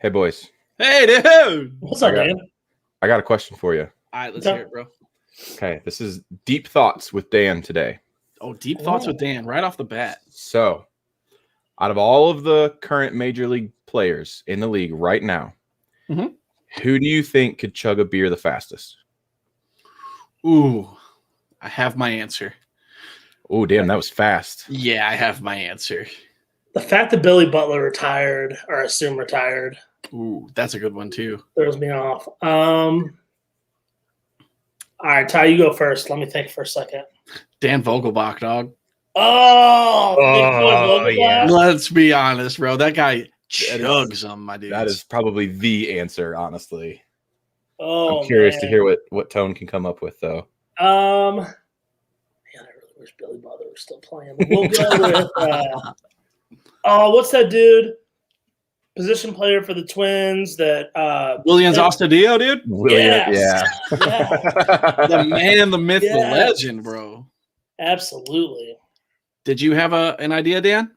Hey, boys. Hey, dude. What's up, man? I got a question for you. All right, let's hear it, bro. Okay, this is Deep Thoughts with Dan today. Oh, deep thoughts with Dan right off the bat. So, out of all of the current major league players in the league right now, who do you think could chug a beer the fastest? Ooh, I have my answer. Oh, damn, that was fast. Yeah, I have my answer. The fact that Billy Butler retired, or assumed retired, Ooh, that's a good one, too. throws me off. All right, Ty, you go first. Let me think for a second. Dan Vogelbach, dog. Oh, yeah. Let's be honest, bro. That guy chugs them, my dude. That is probably the answer, honestly. Oh, I'm curious to hear what Tone can come up with, though. Man, I really wish Billy Butler was still playing. But we'll go with what's that dude? Position player for the Twins that Williams Astudillo, dude. Williams, yes. yeah. The man, the myth, the Yes. legend, bro. Absolutely. Did you have an idea, Dan?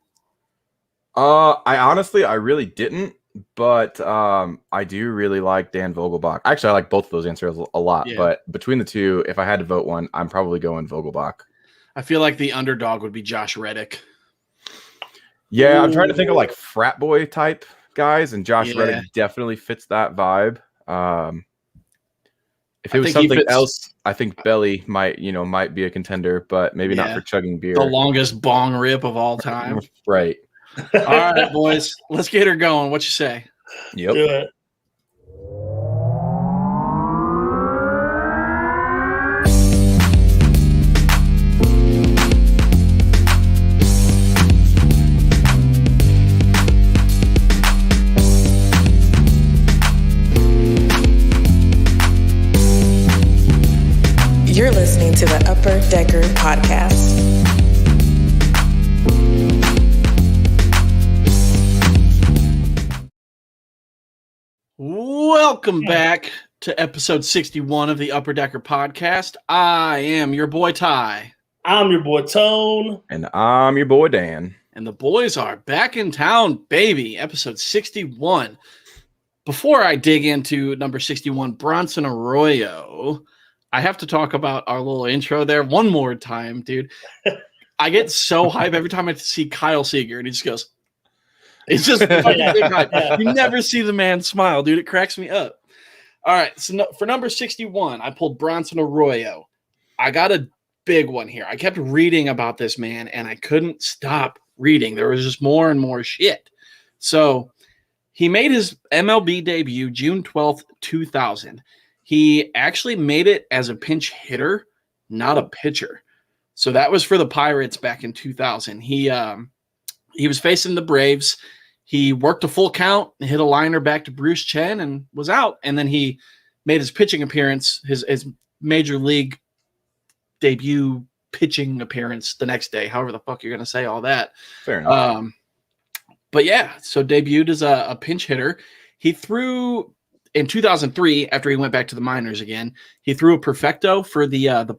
I really didn't, but I do really like Dan Vogelbach. Actually, I like both of those answers a lot, Yeah. but between the two, if I had to vote one, I'm probably going Vogelbach. I feel like the underdog would be Josh Reddick. Yeah, I'm trying to think of like frat boy type guys, and Josh Reddick definitely fits that vibe. If it was something else, I think Belly might be a contender, but maybe not for chugging beer. The longest bong rip of all time. Right. All right, boys. Let's get her going. What you say? Yep. Do it. You're listening to the Upper Decker Podcast. Welcome back to episode 61 of the Upper Decker Podcast. I am your boy Ty. I'm your boy Tone. And I'm your boy Dan. And the boys are back in town, baby. Episode 61. Before I dig into number 61, Bronson Arroyo, I have to talk about our little intro there one more time, dude. I get so hyped every time I see Kyle Seager, and he just goes, it's just big hype. You never see the man smile, dude. It cracks me up. All right, so for number 61, I pulled Bronson Arroyo. I got a big one here. I kept reading about this man, and I couldn't stop reading. There was just more and more shit. So he made his MLB debut June 12th, 2000. He actually made it as a pinch hitter, not a pitcher. So that was for the Pirates back in 2000. He was facing the Braves. He worked a full count, hit a liner back to Bruce Chen, and was out. And then he made his pitching appearance, his major league debut pitching appearance the next day. However the fuck you're going to say all that. Fair enough. But yeah, so debuted as a pinch hitter. He threw in 2003, after he went back to the minors again, he threw a perfecto for the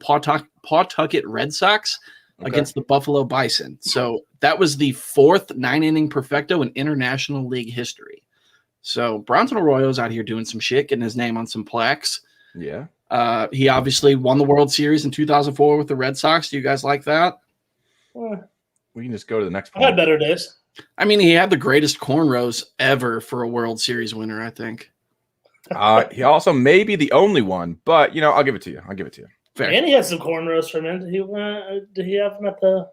Pawtucket Red Sox against the Buffalo Bison. So that was the fourth 9-inning perfecto in International League history. So Bronson Arroyo's out here doing some shit, getting his name on some plaques. Yeah. He obviously won the World Series in 2004 with the Red Sox. Do you guys like that? We can just go to the next I had point. better days. I mean, he had the greatest cornrows ever for a World Series winner, I think. He also may be the only one, but I'll give it to you. Fair. And he had some cornrows for him. Did he have them at the?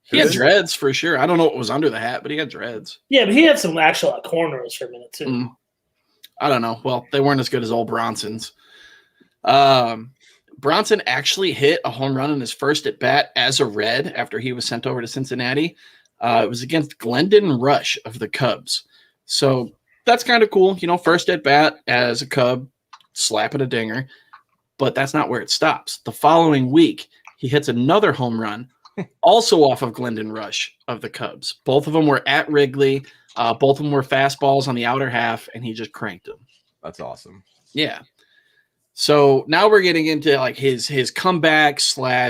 He had dreads for sure. I don't know what was under the hat, but he had dreads. Yeah, but he had some actual cornrows for a minute too. I don't know. Well, they weren't as good as old Bronson's. Bronson actually hit a home run in his first at bat as a Red after he was sent over to Cincinnati. It was against Glendon Rush of the Cubs. So that's kind of cool. First at bat as a Cub, slapping a dinger. But that's not where it stops. The following week, he hits another home run, also off of Glendon Rush of the Cubs. Both of them were at Wrigley. Both of them were fastballs on the outer half, and he just cranked them. That's awesome. Yeah. So now we're getting into like his comeback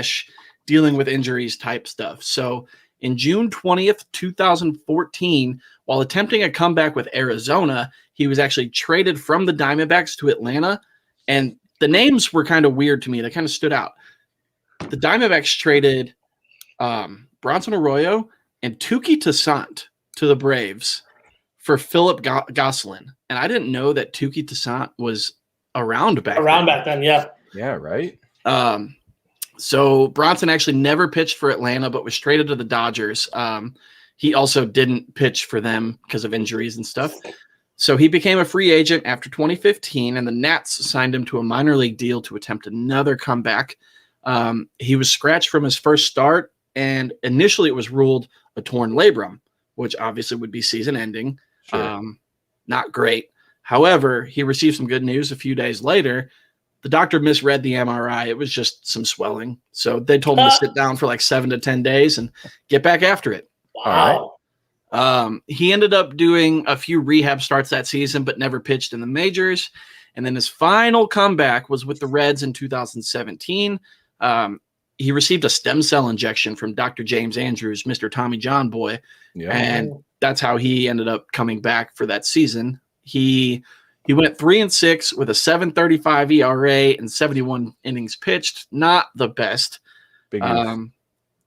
/ dealing with injuries type stuff. So in June 20th, 2014, While attempting a comeback with Arizona, he was actually traded from the Diamondbacks to Atlanta. And the names were kind of weird to me. They kind of stood out. The Diamondbacks traded Bronson Arroyo and Tuki Toussaint to the Braves for Philip Gosselin. And I didn't know that Tuki Toussaint was around back then. Yeah. Yeah, right. So Bronson actually never pitched for Atlanta, but was traded to the Dodgers. He also didn't pitch for them because of injuries and stuff. So he became a free agent after 2015, and the Nats signed him to a minor league deal to attempt another comeback. He was scratched from his first start, and initially it was ruled a torn labrum, which obviously would be season ending. Sure. Not great. However, he received some good news a few days later. The doctor misread the MRI. It was just some swelling. So they told him to sit down for like 7 to 10 days and get back after it. Wow. He ended up doing a few rehab starts that season, but never pitched in the majors. And then his final comeback was with the Reds in 2017. He received a stem cell injection from Dr. James Andrews, Mr. Tommy John Boy. Yeah. And that's how he ended up coming back for that season. He went 3-6 with a 7.35 ERA and 71 innings pitched. Not the best. Big news.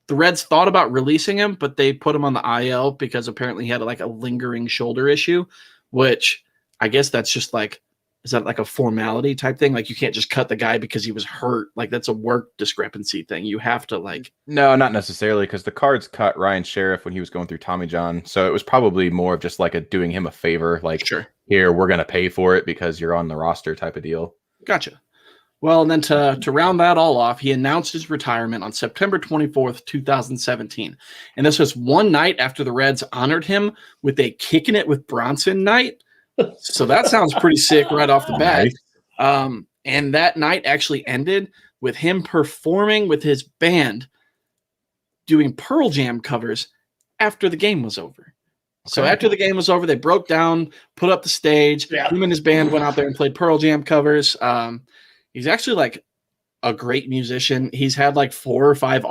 The Reds thought about releasing him, but they put him on the IL because apparently he had like a lingering shoulder issue, which I guess that's just like, is that like a formality type thing? Like you can't just cut the guy because he was hurt. Like that's a work discrepancy thing. You have to like. No, not necessarily, because the Cards cut Ryan Sheriff when he was going through Tommy John. So it was probably more of just like doing him a favor. Like, Sure. Here, we're going to pay for it because you're on the roster type of deal. Gotcha. Well, and then to round that all off, he announced his retirement on September 24th, 2017. And this was one night after the Reds honored him with a Kicking It with Bronson night. So that sounds pretty sick right off the bat. Nice. And that night actually ended with him performing with his band doing Pearl Jam covers after the game was over. So after the game was over, they broke down, put up the stage. Yeah. Him and his band went out there and played Pearl Jam covers. He's actually like a great musician. He's had like 4 or 5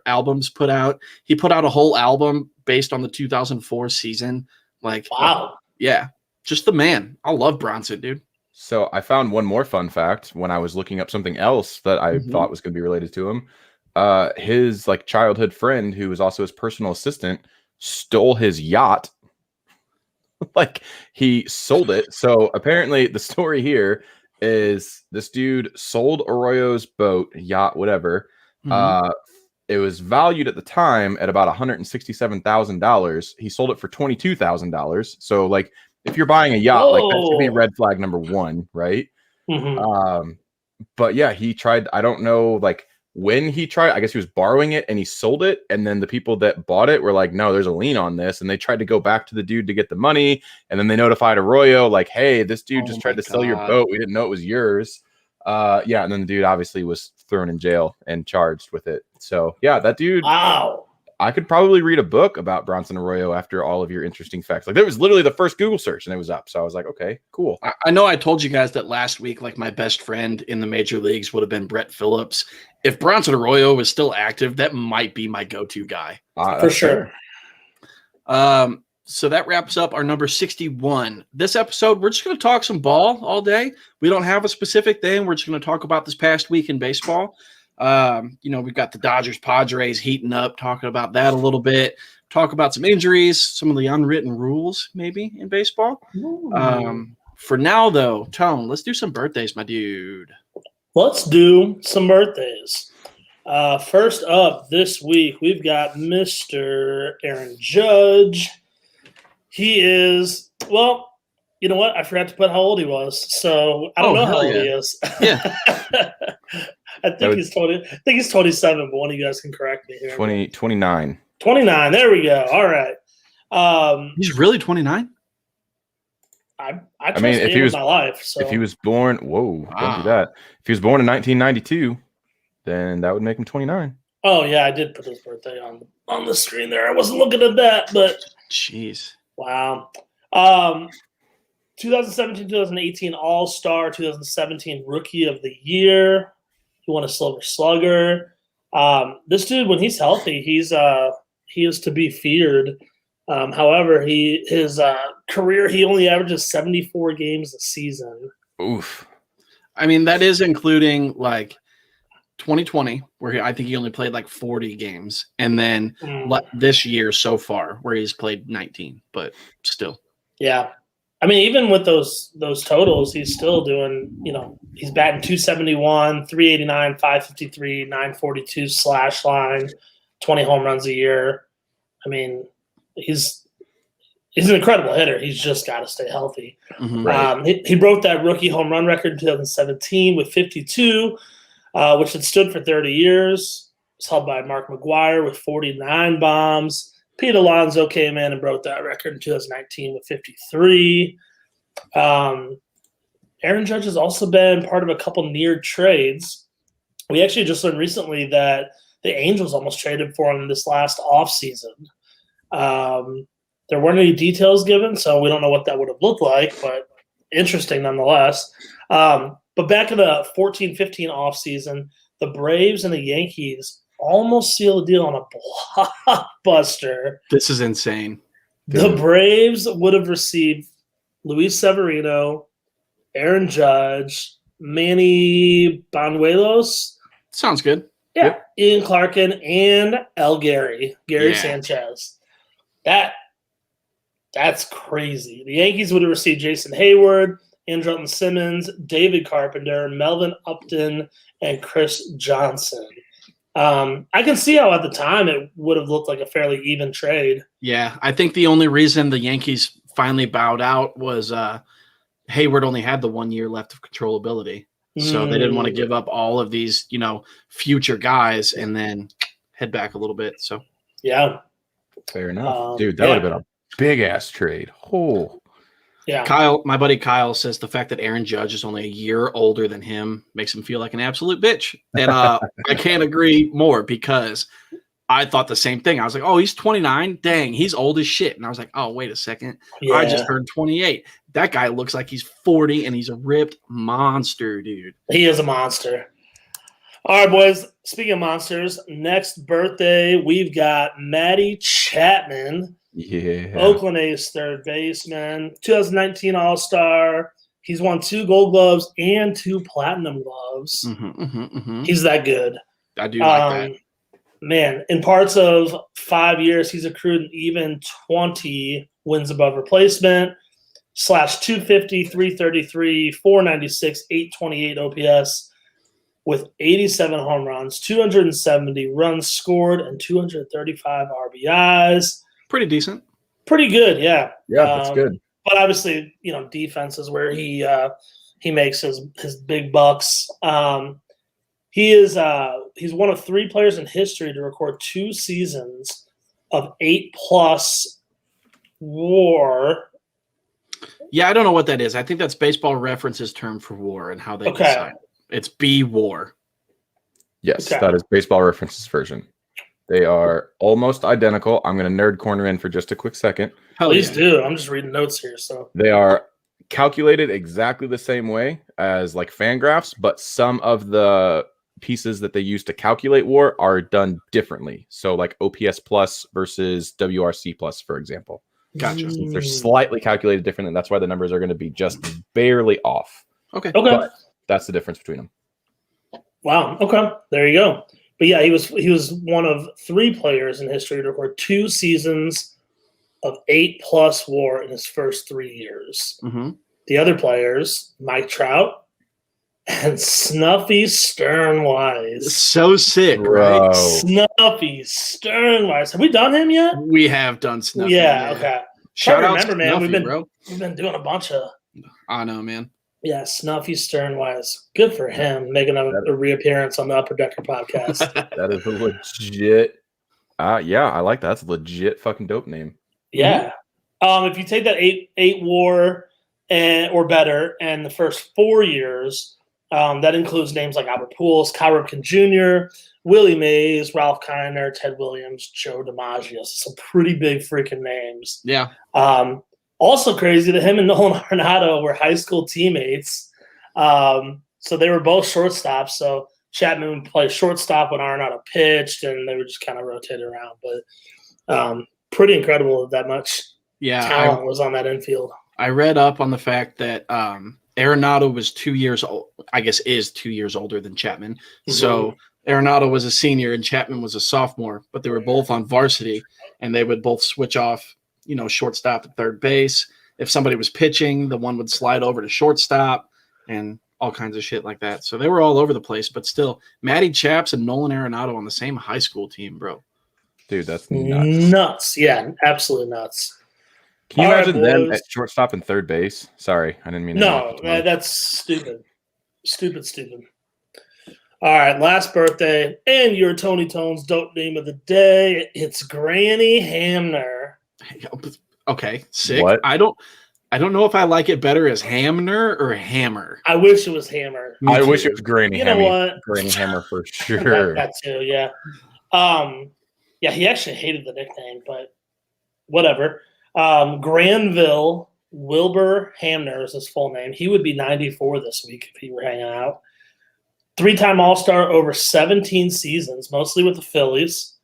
albums put out. He put out a whole album based on the 2004 season. Like, wow. Yeah, just the man. I love Bronson, dude. So I found one more fun fact when I was looking up something else that I thought was going to be related to him. His like childhood friend, who was also his personal assistant, stole his yacht. Like he sold it. So apparently the story here is this dude sold Arroyo's boat, yacht, whatever. It was valued at the time at about $167,000. He sold it for $22,000. So like if you're buying a yacht, like that should be red flag number 1, right? But yeah, he tried. I don't know like when he tried. I guess he was borrowing it and he sold it. And then the people that bought it were like, no, there's a lien on this. And they tried to go back to the dude to get the money. And then they notified Arroyo like, hey, this dude just tried to sell your boat. We didn't know it was yours. Yeah. And then the dude obviously was thrown in jail and charged with it. So yeah, that dude. Wow. I could probably read a book about Bronson Arroyo after all of your interesting facts. Like that was literally the first Google search and it was up. So I was like, okay, cool. I know I told you guys that last week, like my best friend in the major leagues would have been Brett Phillips. If Bronson Arroyo was still active, that might be my go-to guy. For sure. So that wraps up our number 61. This episode, we're just going to talk some ball all day. We don't have a specific thing. We're just going to talk about this past week in baseball. We've got the Dodgers Padres heating up, talking about that a little bit, talk about some injuries, some of the unwritten rules maybe in baseball. For now though, Tone, let's do some birthdays, my dude. Let's do some birthdays. First up this week, we've got Mr. Aaron Judge. He is, well, you know what? I forgot to put how old he was. So I don't know how old he is. Yeah. I think he's 20. I think he's 27, but one of you guys can correct me here. 29. 29. There we go. All right. He's really 29? I mean, if he was my life. So. If he was born, don't do that. If he was born in 1992, then that would make him 29. Oh yeah, I did put his birthday on the screen there. I wasn't looking at that, but jeez. Wow. 2017, 2018 All-Star, 2017 Rookie of the Year. He won a Silver Slugger. This dude, when he's healthy, he is to be feared. However, his career, he only averages 74 games a season. Oof. I mean, that is including like 2020, where I think he only played like 40 games, and then this year so far, where he's played 19. But still, yeah. I mean, even with those totals, he's still doing. He's batting 271, 389, 553, 942 slash line, 20 home runs a year. I mean, he's an incredible hitter. He's just got to stay healthy. Right. He broke that rookie home run record in 2017 with 52. Which had stood for 30 years. It's held by Mark McGuire with 49 bombs. Pete Alonso came in and broke that record in 2019 with 53. Aaron Judge has also been part of a couple near trades. We actually just learned recently that the Angels almost traded for him this last offseason. There weren't any details given, so we don't know what that would have looked like, but interesting nonetheless. But back in the 14-15 offseason, the Braves and the Yankees almost sealed a deal on a blockbuster. this is insane. The Braves would have received Luis Severino, Aaron Judge, Manny Banuelos. Sounds good. Yeah. Yep. Ian Clarkin, and Gary Sanchez. That's crazy. The Yankees would have received Jason Hayward, Andrelton Simmons, David Carpenter, Melvin Upton, and Chris Johnson. I can see how at the time it would have looked like a fairly even trade. Yeah, I think the only reason the Yankees finally bowed out was Hayward only had the 1 year left of controllability. So they didn't want to give up all of these, future guys and then head back a little bit. So yeah. Fair enough. Dude, that would have been a big-ass trade. Oh. Yeah. Kyle, my buddy Kyle says the fact that Aaron Judge is only a year older than him makes him feel like an absolute bitch. And I can't agree more because I thought the same thing. I was like, oh, he's 29. Dang, he's old as shit. And I was like, oh, wait a second. Yeah. I just heard 28. That guy looks like he's 40 and he's a ripped monster, dude. He is a monster. All right, boys. Speaking of monsters, next birthday, we've got Matty Chapman. Yeah. Oakland A's third baseman, 2019 All-Star. He's won 2 Gold Gloves and 2 Platinum Gloves. He's that good. I do like that. Man, in parts of 5 years, he's accrued an even 20 wins above replacement, /250, 333, 496, 828 OPS with 87 home runs, 270 runs scored, and 235 RBIs. Pretty decent. Pretty good, yeah. Yeah, that's good. But obviously, defense is where he makes his big bucks. He's one of 3 players in history to record 2 seasons of 8+ WAR. Yeah, I don't know what that is. I think that's Baseball Reference's term for WAR and how they decide. It's B WAR. Yes, that is Baseball Reference's version. They are almost identical. I'm going to nerd corner in for just a quick second. Please do. I'm just reading notes here. So they are calculated exactly the same way as like Fangraphs, but some of the pieces that they use to calculate WAR are done differently. So like OPS plus versus WRC plus, for example. Gotcha. They're slightly calculated differently. And that's why the numbers are going to be just barely off. Okay. But that's the difference between them. Wow. Okay. There you go. But yeah, he was one of 3 players in history to record 2 seasons of 8+ WAR in his first 3 years. The other players, Mike Trout and Snuffy Sternwise. So sick, Bro. right? Snuffy Sternwise. Have we done him yet? We have done Snuffy. Yeah. Okay. Shout out, remember, man. Snuffy, We've been doing a bunch of. I know, man. Yeah, Snuffy Sternwise. Good for him making a reappearance on the Upper Decker podcast. That is a legit. Yeah, I like that. That's a legit fucking dope name. Yeah. If you take that 8 WAR or better, and the first 4 years, that includes names like Albert Pujols, Cal Ripken Jr., Willie Mays, Ralph Kiner, Ted Williams, Joe DiMaggio. Some pretty big freaking names. Yeah. Also crazy that him and Nolan Arenado were high school teammates. So they were both shortstops. So Chapman would play shortstop when Arenado pitched, and they would just kind of rotate around. But pretty incredible that much talent I was on that infield. I read up on the fact that Arenado was 2 years old. I guess is 2 years older than Chapman. So Arenado was a senior and Chapman was a sophomore, but they were both on varsity, and they would both switch off, shortstop and third base. If somebody was pitching, the one would slide over to shortstop and all kinds of shit like that. So they were all over the place, but still, Matty Chaps and Nolan Arenado on the same high school team, bro. Dude, that's nuts. Nuts. Yeah, absolutely nuts. Can you All imagine right, them boys. at shortstop and third base? Sorry, I didn't mean to. No, that's stupid. Stupid. All right, last birthday, and your Tony Tone's dope name of the day. It's Granny Hamner. Okay, sick. What? I don't know if I like it better as Hamner or Hammer. I wish it was Hammer. I wish it was Granny You know Hammer. what? Granny Hammer for sure. That too, yeah. Yeah, he actually hated the nickname, but whatever. Granville Wilbur Hamner is his full name. He would be 94 this week if he were hanging out. 3-time All-Star over 17 seasons, mostly with the Phillies.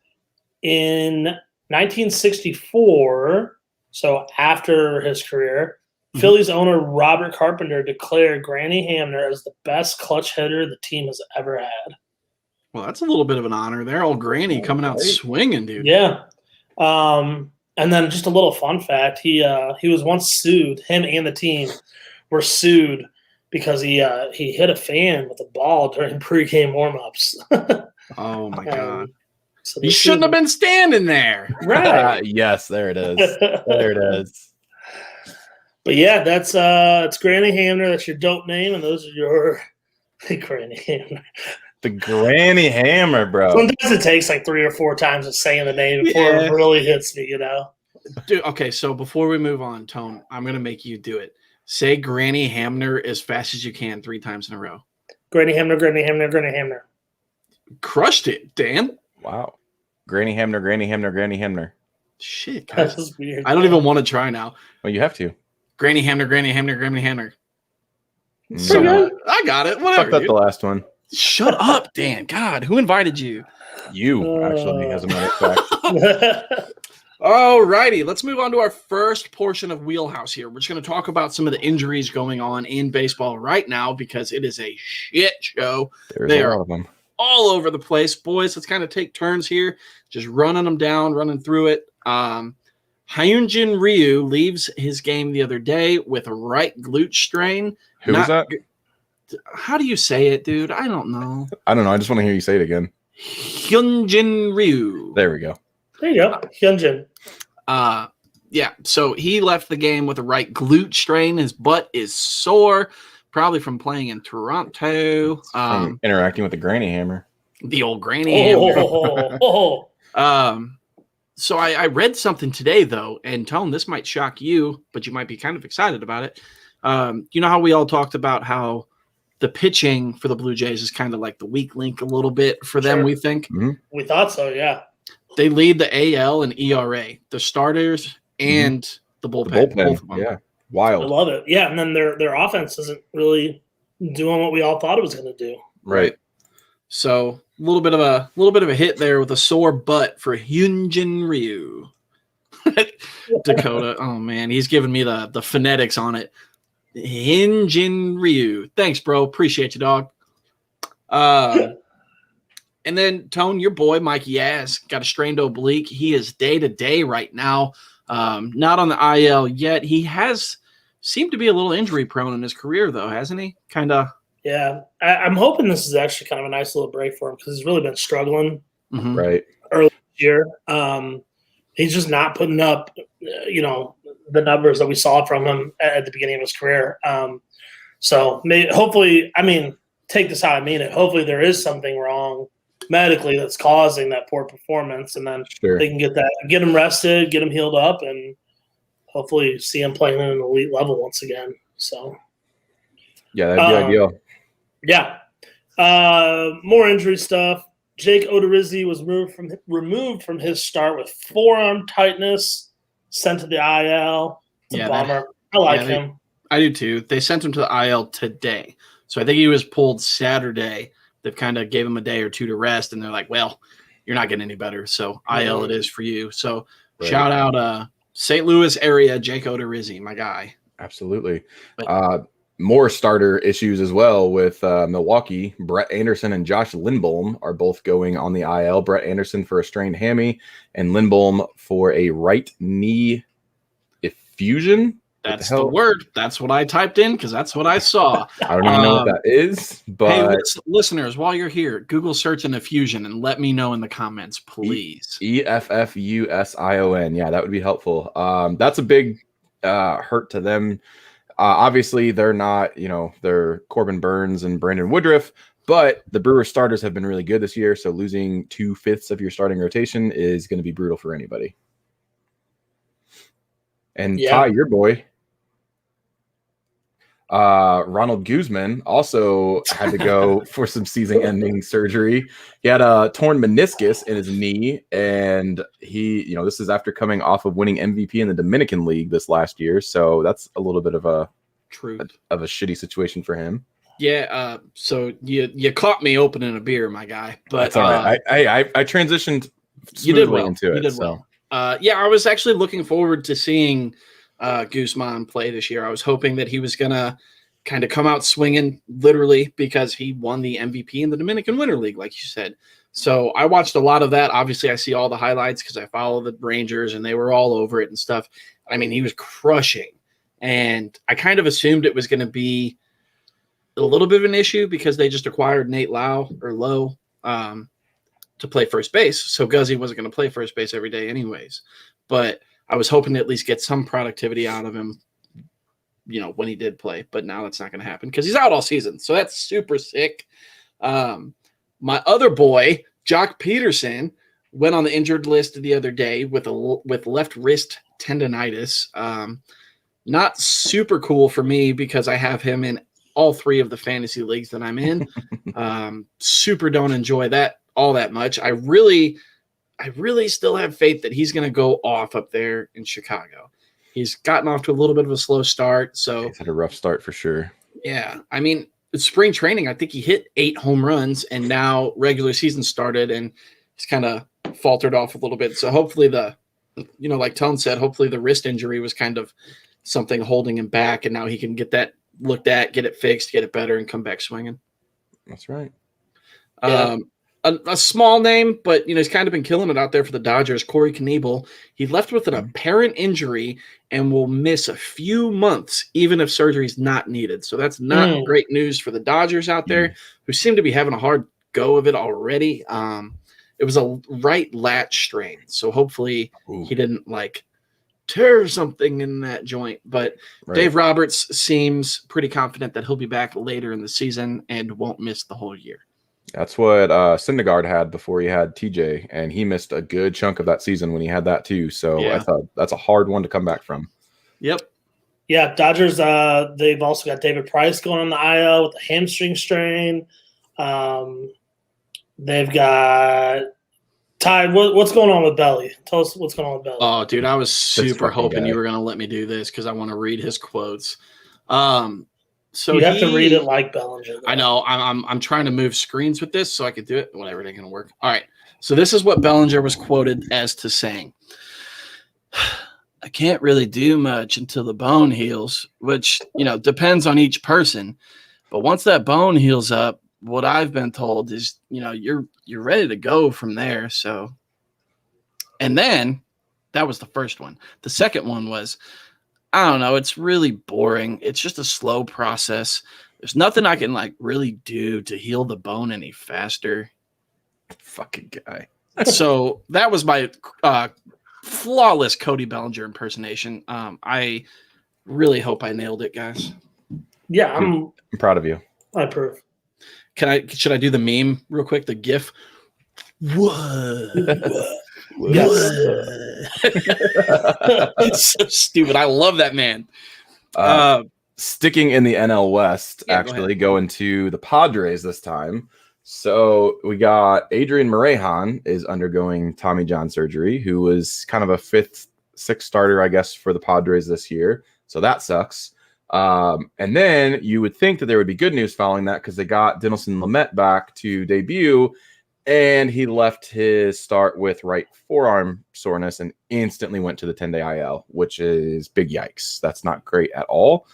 In 1964, so after his career, Phillies owner Robert Carpenter declared Granny Hamner as the best clutch hitter the team has ever had. Well, that's a little bit of an honor there. Old Granny coming out swinging, dude. Yeah. And then just a little fun fact, he was once sued, him and the team were sued because he hit a fan with a ball during pregame warmups. Oh my God. So he shouldn't have been standing there. Right. Yes, there it is. There it is. But yeah, that's it's Granny Hamner. That's your dope name, and those are your Granny Hamner. The Granny Hammer, bro. Sometimes it takes like 3 or 4 times of saying the name before it really hits me, Dude, okay, so before we move on, Tone, I'm going to make you do it. Say Granny Hamner as fast as you can 3 times in a row. Granny Hamner, Granny Hamner, Granny Hamner. Crushed it, Dan. Wow. Granny Hamner, Granny Hamner, Granny Hamner. Shit, That's guys. just weird. I don't even want to try now. Well, you have to. Granny Hamner, Granny Hamner, Granny Hamner. So good. I got it. Whatever. Fucked up the last one. Shut up, Dan. God, who invited you? You, actually, as a matter of fact. All righty, let's move on to our first portion of Wheelhouse here. We're just going to talk about some of the injuries going on in baseball right now because it is a shit show. They are all over the place. Boys, let's kind of take turns here, just running them down, running through it. Hyunjin Ryu leaves his game the other day with a right glute strain. Who is that? How do you say it, dude? I don't know. I don't know. I just want to hear you say it again. Hyunjin Ryu. There we go. There you go. Hyunjin. Yeah, so he left the game with a right glute strain. His butt is sore, probably from playing in Toronto. From interacting with the Granny Hammer. The old Granny Hammer. Oh. So I read something today, though, and Tone, this might shock you, but you might be kind of excited about it. You know how we all talked about how the pitching for the Blue Jays is kind of like the weak link a little bit for them, we think? Mm-hmm. We thought so, yeah. They lead the AL and ERA, the starters and the bullpen. Both of them. Yeah, wild. I love it. Yeah, and then their offense isn't really doing what we all thought it was going to do. Right. So a little bit of a hit there with a sore butt for Hyunjin Ryu. Dakota, oh man, he's giving me the phonetics on it. Hyunjin Ryu. Thanks, bro. Appreciate you, dog. And then, Tone, your boy, Mike Yaz, got a strained oblique. He is day-to-day right now. Not on the IL yet. He has seemed to be a little injury-prone in his career, though, hasn't he? Kind of. Yeah. I'm hoping this is actually kind of a nice little break for him because he's really been struggling Right. early this year. He's just not putting up, the numbers that we saw from him at the beginning of his career. So hopefully, take this how I mean it. Hopefully there is something wrong medically that's causing that poor performance, and then they can get him rested, get him healed up, and hopefully see him playing at an elite level once again. So, yeah, that'd be ideal. Yeah. More injury stuff. Jake Odorizzi was removed from his start with forearm tightness, sent to the IL. It's a bummer. I like him. I do too. They sent him to the IL today. So I think he was pulled Saturday. They've kind of gave him a day or two to rest, and they're like, well, you're not getting any better. So IL it is for you. So Right. Shout out St. Louis area, Jake Odorizzi, my guy. Absolutely. But- More starter issues as well with Milwaukee. Brett Anderson and Josh Lindholm are both going on the IL. Brett Anderson for a strained hammy and Lindholm for a right knee effusion. That's the word. That's what I typed in because that's what I saw. I don't even know what that is, but hey, listeners, while you're here, Google search an effusion and let me know in the comments, please. EFFUSION. Yeah, that would be helpful. That's a big hurt to them. Obviously, they're not, they're Corbin Burns and Brandon Woodruff, but the Brewers starters have been really good this year. So losing 2/5 of your starting rotation is going to be brutal for anybody. And Ty, your boy, Ronald Guzman also had to go for some season-ending surgery. He had a torn meniscus in his knee, and he, this is after coming off of winning MVP in the Dominican League this last year. So that's a little bit of a shitty situation for him. Yeah. So you caught me opening a beer, my guy. But that's all right. I transitioned smoothly into it. Well. I was actually looking forward to seeing Guzman play this year. I was hoping that he was going to kind of come out swinging, literally, because he won the MVP in the Dominican Winter League, like you said. So I watched a lot of that. Obviously, I see all the highlights because I follow the Rangers, and they were all over it and stuff. I mean, he was crushing. And I kind of assumed it was going to be a little bit of an issue because they just acquired Nate Lowe to play first base. So Guzzy wasn't going to play first base every day anyways. But I was hoping to at least get some productivity out of him, when he did play. But now that's not going to happen because he's out all season. So that's super sick. My other boy, Jock Peterson, went on the injured list the other day with left wrist tendonitis. Not super cool for me because I have him in all 3 of the fantasy leagues that I'm in. Super don't enjoy that all that much. I really still have faith that he's going to go off up there in Chicago. He's gotten off to a little bit of a slow start. So he's had a rough start for sure. Yeah. I mean, spring training, I think he hit 8 home runs, and now regular season started and he's kind of faltered off a little bit. So hopefully like Tone said, hopefully the wrist injury was kind of something holding him back, and now he can get that looked at, get it fixed, get it better, and come back swinging. That's right. Yeah. A small name, but he's kind of been killing it out there for the Dodgers. Corey Knebel. He left with an apparent injury and will miss a few months, even if surgery is not needed. So that's not great news for the Dodgers out there, who seem to be having a hard go of it already. It was a right lat strain, so hopefully he didn't tear something in that joint. But Dave Roberts seems pretty confident that he'll be back later in the season and won't miss the whole year. That's what Syndergaard had before he had TJ, and he missed a good chunk of that season when he had that too. So I thought that's a hard one to come back from. Yep. Yeah, Dodgers, they've also got David Price going on the IL with a hamstring strain. They've got Ty, what's going on with Belly? Tell us what's going on with Belly. Oh, dude, I was super hoping you were going to let me do this because I want to read his quotes. So you have to read it like Bellinger, though. I know. I'm trying to move screens with this so I could do it. Whatever, it ain't going to work. All right. So this is what Bellinger was quoted as to saying. I can't really do much until the bone heals, which, depends on each person. But once that bone heals up, what I've been told is, you're ready to go from there. So, and then that was the first one. The second one was, I don't know, it's really boring. It's just a slow process. There's nothing I can really do to heal the bone any faster. Fucking guy. So that was my flawless Cody Bellinger impersonation. I really hope I nailed it, guys. Yeah, I'm proud of you. I approve. Should I do the meme real quick? The GIF. What? It's so stupid. I love that man. Sticking in the NL West, going to the Padres this time. So we got Adrian Morejon is undergoing Tommy John surgery, who was kind of a 5th, 6th starter, I guess, for the Padres this year. So that sucks. And then you would think that there would be good news following that because they got Dinelson Lamet back to debut. And he left his start with right forearm soreness and instantly went to the 10-day IL, which is big yikes. That's not great at all.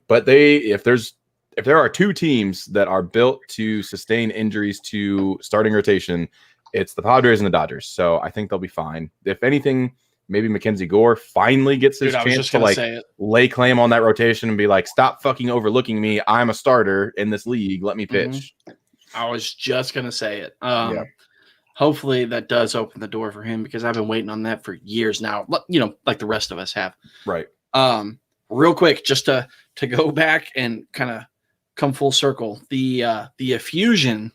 But if there are two teams that are built to sustain injuries to starting rotation, it's the Padres and the Dodgers. So I think they'll be fine. If anything, maybe Mackenzie Gore finally gets his chance to lay claim on that rotation and be like, stop fucking overlooking me. I'm a starter in this league. Let me pitch. I was just going to say it. Hopefully that does open the door for him because I've been waiting on that for years now, like the rest of us have. Right. Real quick, just to go back and kind of come full circle, the effusion.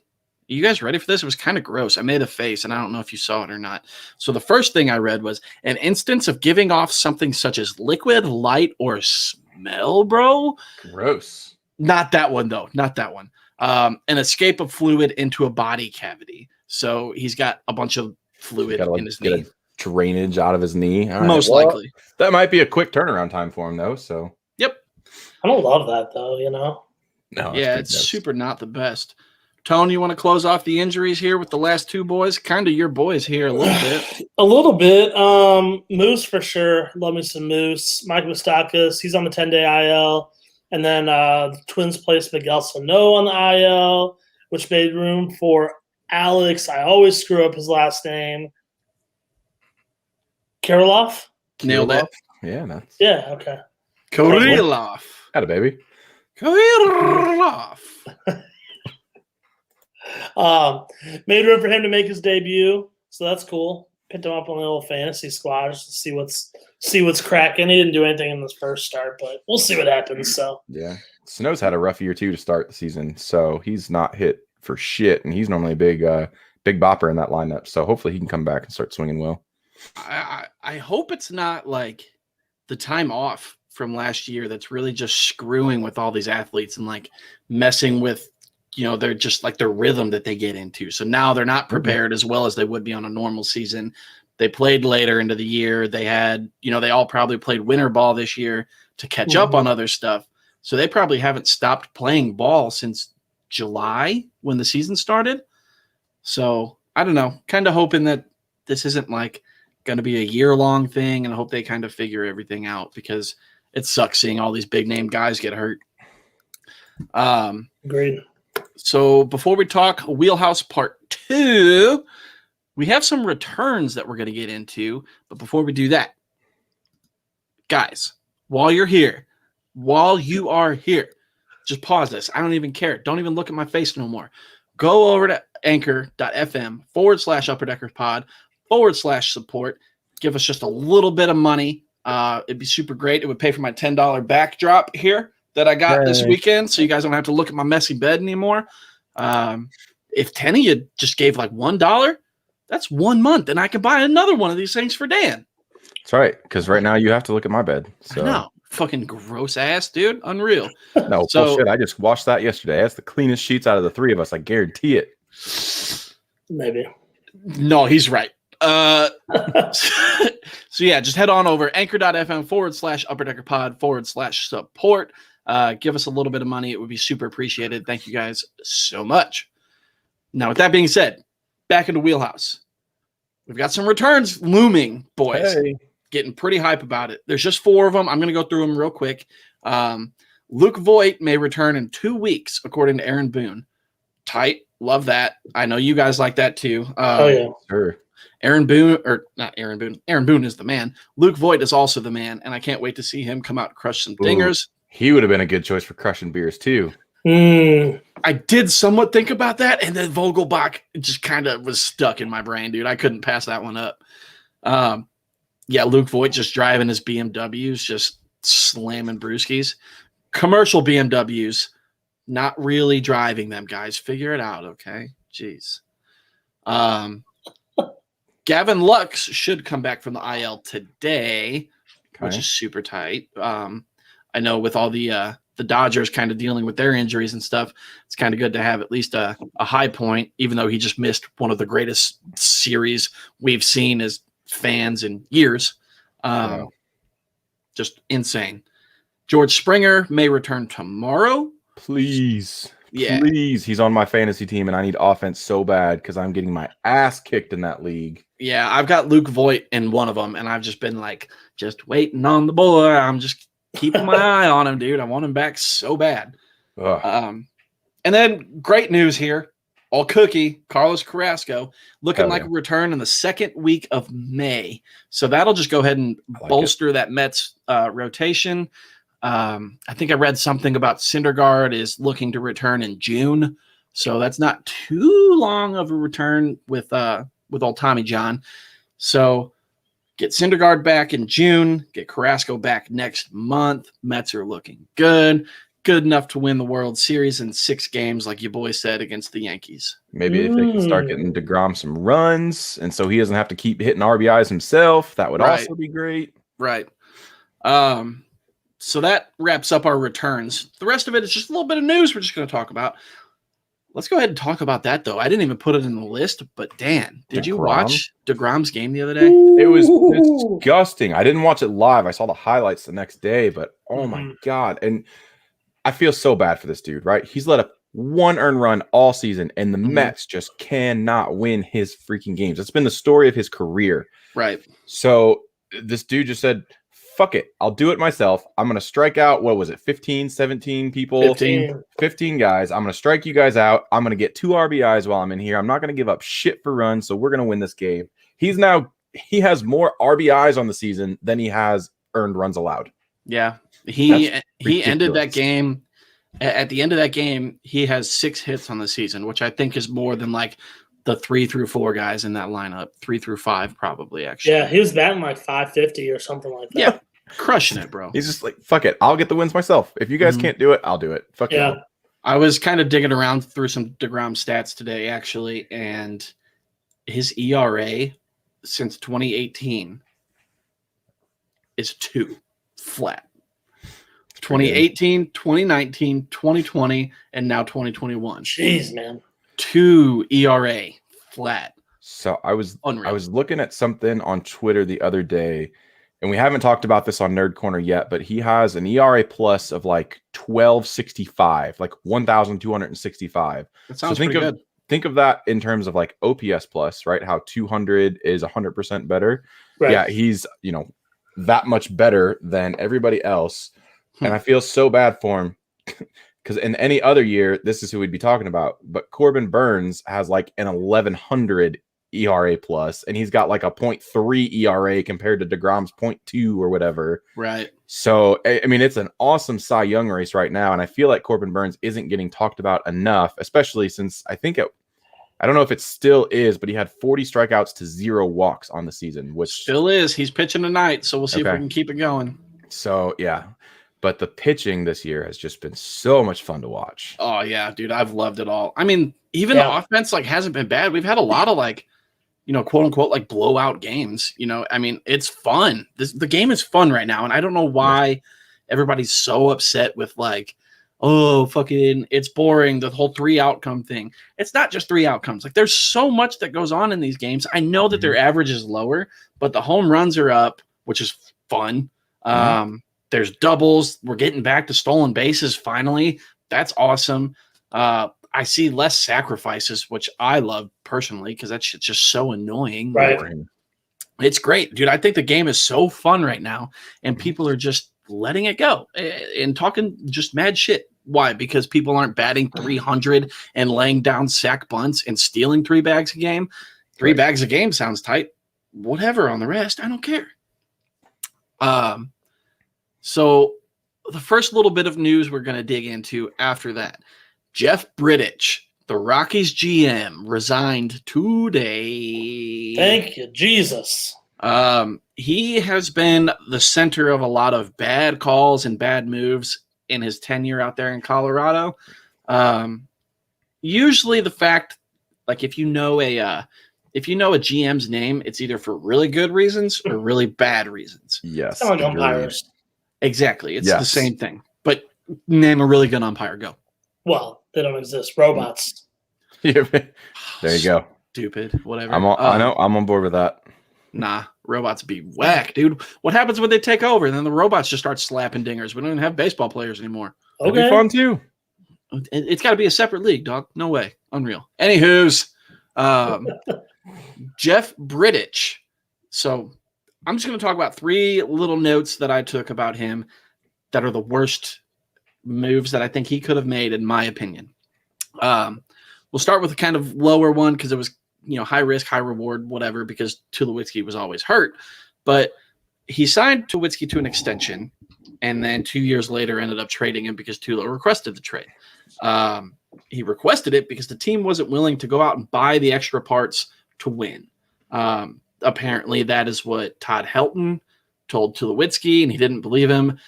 You guys ready for this? It was kind of gross. I made a face, and I don't know if you saw it or not. So the first thing I read was an instance of giving off something such as liquid, light, or smell, bro. Gross. Not that one, though. Not that one. An escape of fluid into a body cavity. So he's got a bunch of fluid in his knee. Drainage out of his knee. Most likely. That might be a quick turnaround time for him, though. So. Yep. I don't love that, though, No. Yeah, it's super not the best. Tone, you want to close off the injuries here with the last two boys? Kind of your boys here a little bit. A little bit. Moose for sure. Love me some Moose. Mike Moustakas, he's on the 10-day IL. And then the Twins placed Miguel Sano on the IL, which made room for Alex. I always screw up his last name. Kirilloff? Nailed it. Yeah, okay. Kirilloff. Had a baby. Kirilloff. Made room for him to make his debut, so that's cool. Picked him up on the little fantasy squad just to see what's cracking. He didn't do anything in this first start, but we'll see what happens. So yeah, Snow's had a rough year too to start the season, so he's not hit for shit, and he's normally a big bopper in that lineup. So hopefully he can come back and start swinging well. I hope it's not like the time off from last year that's really just screwing with all these athletes and like messing with. They're just like their rhythm that they get into. So now they're not prepared as well as they would be on a normal season. They played later into the year. They had, they all probably played winter ball this year to catch up on other stuff. So they probably haven't stopped playing ball since July when the season started. So I don't know, kind of hoping that this isn't like going to be a year-long thing, and I hope they kind of figure everything out because it sucks seeing all these big-name guys get hurt. Agreed. So before we talk Wheelhouse Part 2, we have some returns that we're going to get into. But before we do that, guys, while you are here, just pause this. I don't even care. Don't even look at my face no more. Go over to anchor.fm/upperdeckerspod/support. Give us just a little bit of money. It'd be super great. It would pay for my $10 backdrop here that I got this weekend, so you guys don't have to look at my messy bed anymore. If 10 of you just gave like $1, that's 1 month, and I could buy another one of these things for Dan. That's right, because right now you have to look at my bed. So. No, fucking gross ass, dude. Unreal. No, bullshit. I just washed that yesterday. That's the cleanest sheets out of the three of us. I guarantee it. Maybe. No, he's right. So yeah, just head on over anchor.fm/upperdeckerpod/support. Give us a little bit of money. It would be super appreciated. Thank you guys so much. Now, with that being said, back into Wheelhouse. We've got some returns looming, boys. Hey. Getting pretty hype about it. There's just 4 of them. I'm going to go through them real quick. Luke Voigt may return in 2 weeks, according to Aaron Boone. Tight. Love that. I know you guys like that too. Yeah. Sure. Aaron Boone, or not Aaron Boone. Aaron Boone is the man. Luke Voigt is also the man, and I can't wait to see him come out and crush some dingers. He would have been a good choice for crushing beers too. I did somewhat think about that, and then Vogelbach just kind of was stuck in my brain, dude. I couldn't pass that one up. Yeah, Luke Voigt just driving his BMWs, just slamming brewskis. Commercial BMWs, not really driving them, guys. Figure it out, okay? Jeez. Gavin Lux should come back from the IL today, which is super tight. I know with all the Dodgers kind of dealing with their injuries and stuff, it's kind of good to have at least a high point, even though he just missed one of the greatest series we've seen as fans in years. Just insane. George Springer may return tomorrow. Please. Yeah. Please, he's on my fantasy team, and I need offense so bad because I'm getting my ass kicked in that league. Yeah, I've got Luke Voigt in one of them, and I've just been like, just waiting on the boy. I'm just keeping my eye on him, dude. I want him back so bad. Ugh. And then great news here. All cookie, Carlos Carrasco, looking Hell like yeah. a return in the second week of May. So that'll just go ahead and like bolster that Mets rotation. I think I read something about Syndergaard is looking to return in June. So that's not too long of a return with old Tommy John. So get Syndergaard back in June, get Carrasco back next month. Mets are looking good. Good enough to win the World Series in 6 games, like your boy said, against the Yankees. Maybe if they can start getting DeGrom some runs, and so he doesn't have to keep hitting RBIs himself, that would also be great. Right. So that wraps up our returns. The rest of it is just a little bit of news we're just going to talk about. Let's go ahead and talk about that, though. I didn't even put it in the list, but Dan, did you watch DeGrom's game the other day? It was disgusting. I didn't watch it live. I saw the highlights the next day, but oh my God. And I feel so bad for this dude, right? He's let up 1 earned run all season, and the Mets just cannot win his freaking games. It's been the story of his career. Right. So this dude just said, fuck it. I'll do it myself. I'm going to strike out, what was it, 15, 17 people? 15 guys. I'm going to strike you guys out. I'm going to get 2 RBIs while I'm in here. I'm not going to give up shit for runs, so we're going to win this game. He has more RBIs on the season than he has earned runs allowed. Yeah. He ended that game. At the end of that game, he has 6 hits on the season, which I think is more than like the 3 through 4 guys in that lineup. 3 through 5, probably, actually. Yeah, he was batting like 550 or something like that. Yeah, crushing it, bro. He's just like, fuck it. I'll get the wins myself. If you guys can't do it, I'll do it. Fuck yeah. I was kind of digging around through some DeGrom stats today, actually, and his ERA since 2018 is 2 flat. 2018, 2019, 2020, and now 2021. Jeez, man. 2 ERA flat. So I was looking at something on Twitter the other day, and we haven't talked about this on Nerd Corner yet, but he has an ERA plus of like 1265, like 1,265. That sounds pretty good. Think of that in terms of like OPS plus, right? How 200 is 100% better. Right. Yeah, he's, that much better than everybody else. And I feel so bad for him because in any other year, this is who we'd be talking about. But Corbin Burns has like an 1,100 ERA plus, and he's got like a 0.3 ERA compared to DeGrom's 0.2 or whatever. Right. So, I mean, it's an awesome Cy Young race right now. And I feel like Corbin Burns isn't getting talked about enough, especially since I don't know if it still is, but he had 40 strikeouts to 0 walks on the season, which still is. He's pitching tonight, so we'll see if we can keep it going. So, yeah. But the pitching this year has just been so much fun to watch. Oh, yeah, dude. I've loved it all. I mean, even the offense hasn't been bad. We've had a lot of quote unquote, blowout games. I mean, it's fun. The game is fun right now. And I don't know why everybody's so upset with fucking it's boring, the whole 3 outcome thing. It's not just 3 outcomes. Like, there's so much that goes on in these games. I know that their average is lower, but the home runs are up, which is fun. There's doubles. We're getting back to stolen bases finally. That's awesome. I see less sacrifices, which I love personally because that shit's just so annoying. Right. It's great, dude. I think the game is so fun right now, and people are just letting it go and talking just mad shit. Why? Because people aren't batting 300 and laying down sack bunts and stealing 3 bags a game. 3 bags a game sounds tight. Whatever on the rest, I don't care. So the first little bit of news we're going to dig into after that, Jeff Bridich, the Rockies GM, resigned today. Thank you, Jesus. He has been the center of a lot of bad calls and bad moves in his tenure out there in Colorado. Usually the fact, if you know a GM's name, it's either for really good reasons or really bad reasons. Yes. It's not like umpires. Exactly. It's the same thing. But name a really good umpire. Go. Well, they don't exist. Robots. There you go. Stupid. Whatever. I know. I'm on board with that. Nah, robots be whack, dude. What happens when they take over? And then the robots just start slapping dingers. We don't even have baseball players anymore. That'd be fun too. It's got to be a separate league, dog. No way. Unreal. Anywho's, Jeff Bridich. So I'm just going to talk about 3 little notes that I took about him that are the worst moves that I think he could have made, in my opinion. We'll start with a kind of lower one because it was, high risk, high reward, whatever, because Tulowitzki was always hurt. But he signed Tulowitzki to an extension, and then 2 years later ended up trading him because Tulo requested the trade. He requested it because the team wasn't willing to go out and buy the extra parts to win. Apparently, that is what Todd Helton told Tulowitzki, and he didn't believe him.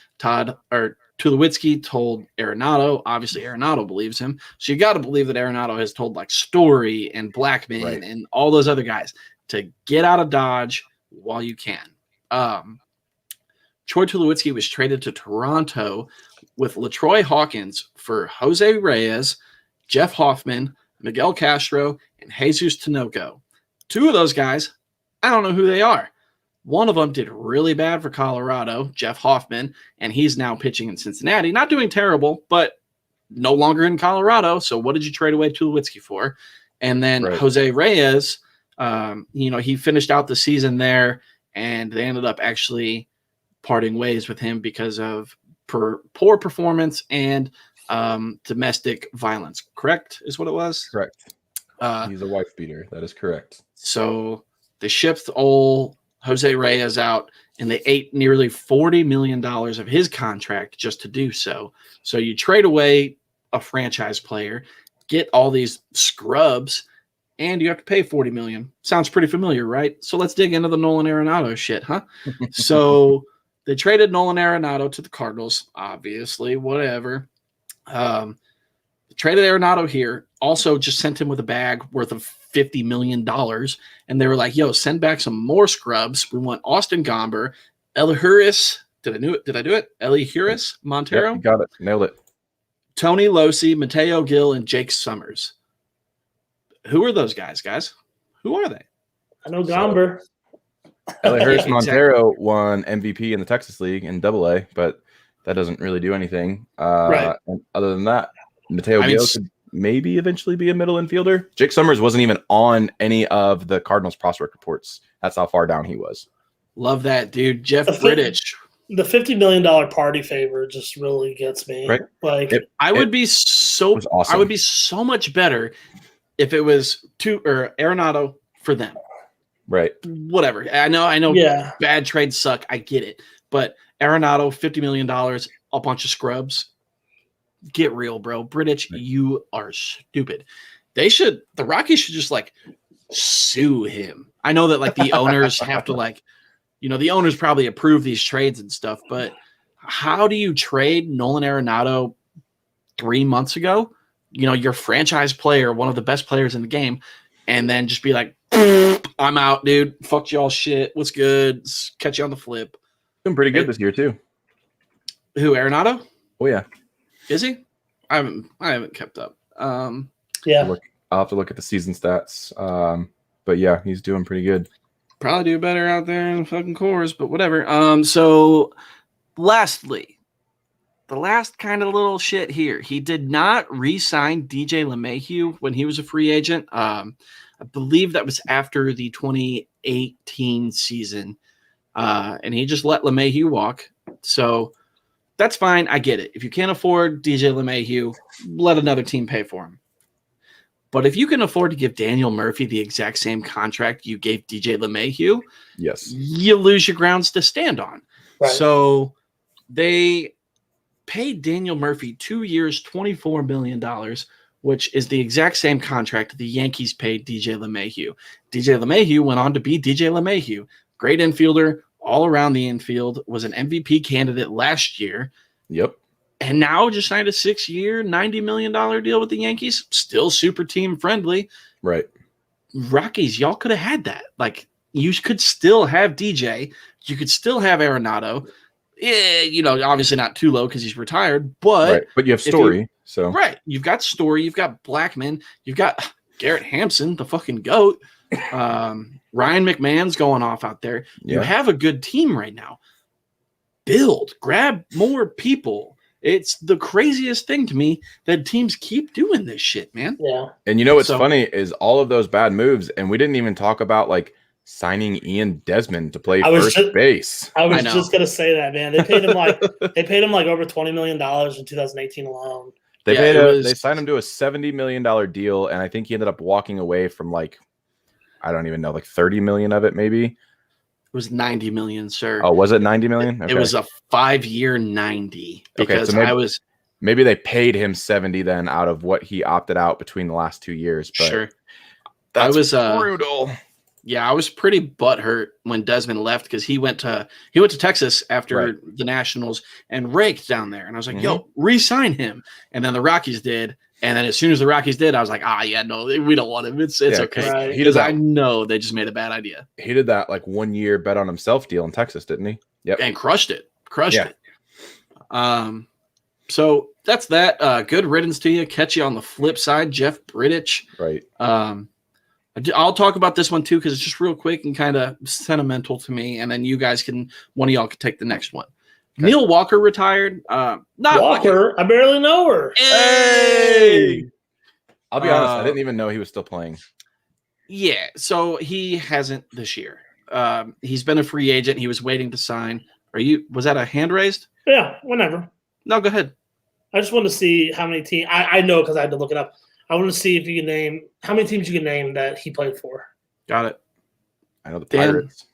Tulowitzki told Arenado. Obviously, Arenado believes him. So you got to believe that Arenado has told like Story and Blackman and all those other guys to get out of Dodge while you can. Troy Tulowitzki was traded to Toronto with LaTroy Hawkins for Jose Reyes, Jeff Hoffman, Miguel Castro, and Jesus Tinoco. 2 of those guys, I don't know who they are. One of them did really bad for Colorado, Jeff Hoffman, and he's now pitching in Cincinnati. Not doing terrible, but no longer in Colorado. So what did you trade away Tulowitzki for? And then Jose Reyes, he finished out the season there, and they ended up actually parting ways with him because of poor performance and domestic violence. Correct is what it was? Correct. He's a wife beater. That is correct. So they shipped old Jose Reyes out, and they ate nearly $40 million of his contract just to do so. So you trade away a franchise player, get all these scrubs, and you have to pay $40 million. Sounds pretty familiar, right? So let's dig into the Nolan Arenado shit, huh? So they traded Nolan Arenado to the Cardinals, obviously, whatever. Traded Arenado here, also just sent him with a bag worth of $50 million. And they were like, yo, send back some more scrubs. We want Austin Gomber, Elihuris. Did I do it? Elihuris Montero? Yep, you got it. Nailed it. Tony Losi, Mateo Gil, and Jake Summers. Who are those guys? Who are they? I know Gomber. Elihuris Montero won MVP in the Texas League in AA, but that doesn't really do anything. And other than that, Mateo Gil could maybe eventually be a middle infielder. Jake Summers wasn't even on any of the Cardinals prospect reports. That's how far down he was. Love that, dude. Jeff Bridich. The $50 million party favor just really gets me. Right. Like I would be so much better if it was Arenado for them. Right. Whatever. I know. Yeah. Bad trades suck. I get it. But Arenado, $50 million, a bunch of scrubs. Get real, bro. Bridich, you are stupid. The Rockies should just like sue him. I know that like the owners have to the owners probably approve these trades and stuff, but how do you trade Nolan Arenado 3 months ago? Your franchise player, one of the best players in the game, and then just be like, I'm out, dude. Fuck y'all shit. What's good? Catch you on the flip. Doing pretty good this year too. Who, Arenado? Oh yeah. Is he? I haven't kept up. Yeah. I'll have to look at the season stats. But yeah, he's doing pretty good. Probably do better out there in the fucking cores, but whatever. So lastly, the last kind of little shit here. He did not re-sign DJ LeMahieu when he was a free agent. I believe that was after the 2018 season. And he just let LeMahieu walk. So that's fine. I get it. If you can't afford DJ LeMahieu, let another team pay for him. But if you can afford to give Daniel Murphy the exact same contract you gave DJ LeMahieu, yes, you lose your grounds to stand on. Right. So they paid Daniel Murphy 2 years, $24 million, which is the exact same contract the Yankees paid DJ LeMahieu. DJ LeMahieu went on to be DJ LeMahieu. Great infielder, all around the infield, was an MVP candidate last year. Yep. And now just signed a 6-year, $90 million deal with the Yankees. Still super team friendly. Right. Rockies, y'all could have had that. Like, you could still have DJ. You could still have Arenado. Yeah, obviously not too low because he's retired. But right. But you have Story. Right. You've got Story. You've got Blackman. You've got Garrett Hampson, the fucking GOAT. Ryan McMahon's going off out there. Yeah. You have a good team right now. Grab more people. It's the craziest thing to me that teams keep doing this shit, man. Yeah. And you know what's So- funny is all of those bad moves, and we didn't even talk about like signing Ian Desmond to play first base. I was I know. just gonna say that, man. They paid him like over $20 million in 2018 alone. They signed him to a $70 million deal, and I think he ended up walking away from like, I don't even know, like 30 million of it, maybe. It was 90 million, sir. Oh, was it 90 million? Okay. It was a 5-year 90 because maybe they paid him 70 then out of what he opted out between the last 2 years. But sure. that's brutal. Yeah, I was pretty butthurt when Desmond left because he went to Texas after the Nationals and raked down there. And I was like, yo, re-sign him. And then the Rockies did. And then as soon as the Rockies did, I was like, no, we don't want him. It's okay. Right. Because I know they just made a bad idea. He did that like 1 year bet on himself deal in Texas, didn't he? Yep. And crushed it. So that's that. Good riddance to you. Catch you on the flip side, Jeff Bridich. Right. I'll talk about this one too because it's just real quick and kind of sentimental to me, and then one of y'all can take the next one. Okay. Neil Walker retired. Walker, I barely know her. Hey! I'll be honest, I didn't even know he was still playing. Yeah, so he hasn't this year. He's been a free agent. He was waiting to sign. Was that a hand raised? Yeah, whenever. No, go ahead. I just want to see how many teams. I know because I had to look it up. I want to see if you can name how many teams you can name that he played for. Got it. I know the Pirates.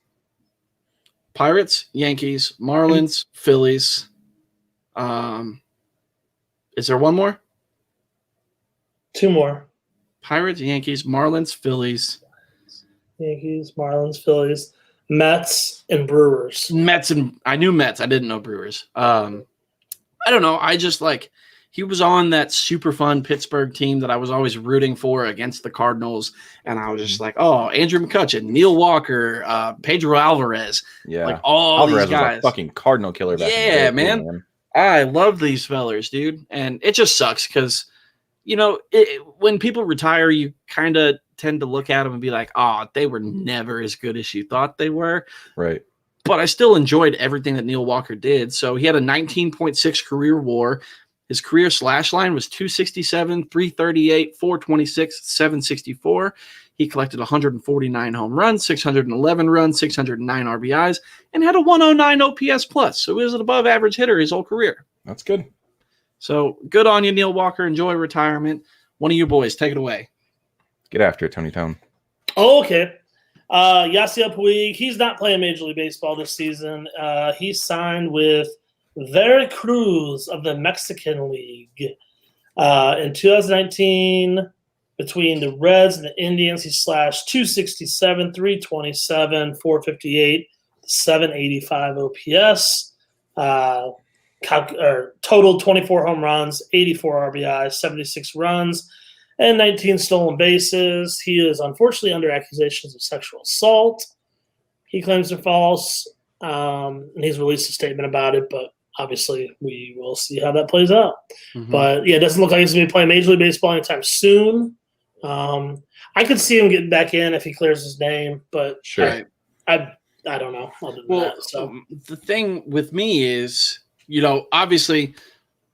Pirates, Yankees, Marlins, Phillies. Is there one more? 2 more. Pirates, Yankees, Marlins, Phillies. Yankees, Marlins, Phillies, Mets, and Brewers. I knew Mets. I didn't know Brewers. I don't know. I just he was on that super fun Pittsburgh team that I was always rooting for against the Cardinals. And I was just like, oh, Andrew McCutchen, Neil Walker, Pedro Alvarez. Yeah. Like all Alvarez these guys. Was a fucking Cardinal killer back in the day, man. I love these fellers, dude. And it just sucks because, when people retire, you kind of tend to look at them and be like, oh, they were never as good as you thought they were. Right. But I still enjoyed everything that Neil Walker did. So he had a 19.6 career WAR. His career slash line was 267, 338, 426, 764. He collected 149 home runs, 611 runs, 609 RBIs, and had a 109 OPS plus. So he was an above average hitter his whole career. That's good. So good on you, Neil Walker. Enjoy retirement. One of you boys, take it away. Get after it, Tony Tone. Oh, okay. Yasiel Puig, he's not playing Major League Baseball this season. He signed with Veracruz of the Mexican League. In 2019, between the Reds and the Indians, he slashed 267, 327, 458, 785 OPS. Total 24 home runs, 84 RBIs, 76 runs, and 19 stolen bases. He is unfortunately under accusations of sexual assault. He claims they're false, and he's released a statement about it, but obviously we will see how that plays out. Mm-hmm. But yeah, it doesn't look like he's going to be playing Major League Baseball anytime soon. I could see him getting back in if he clears his name, but sure. I don't know. Other than that, so the thing with me is, obviously,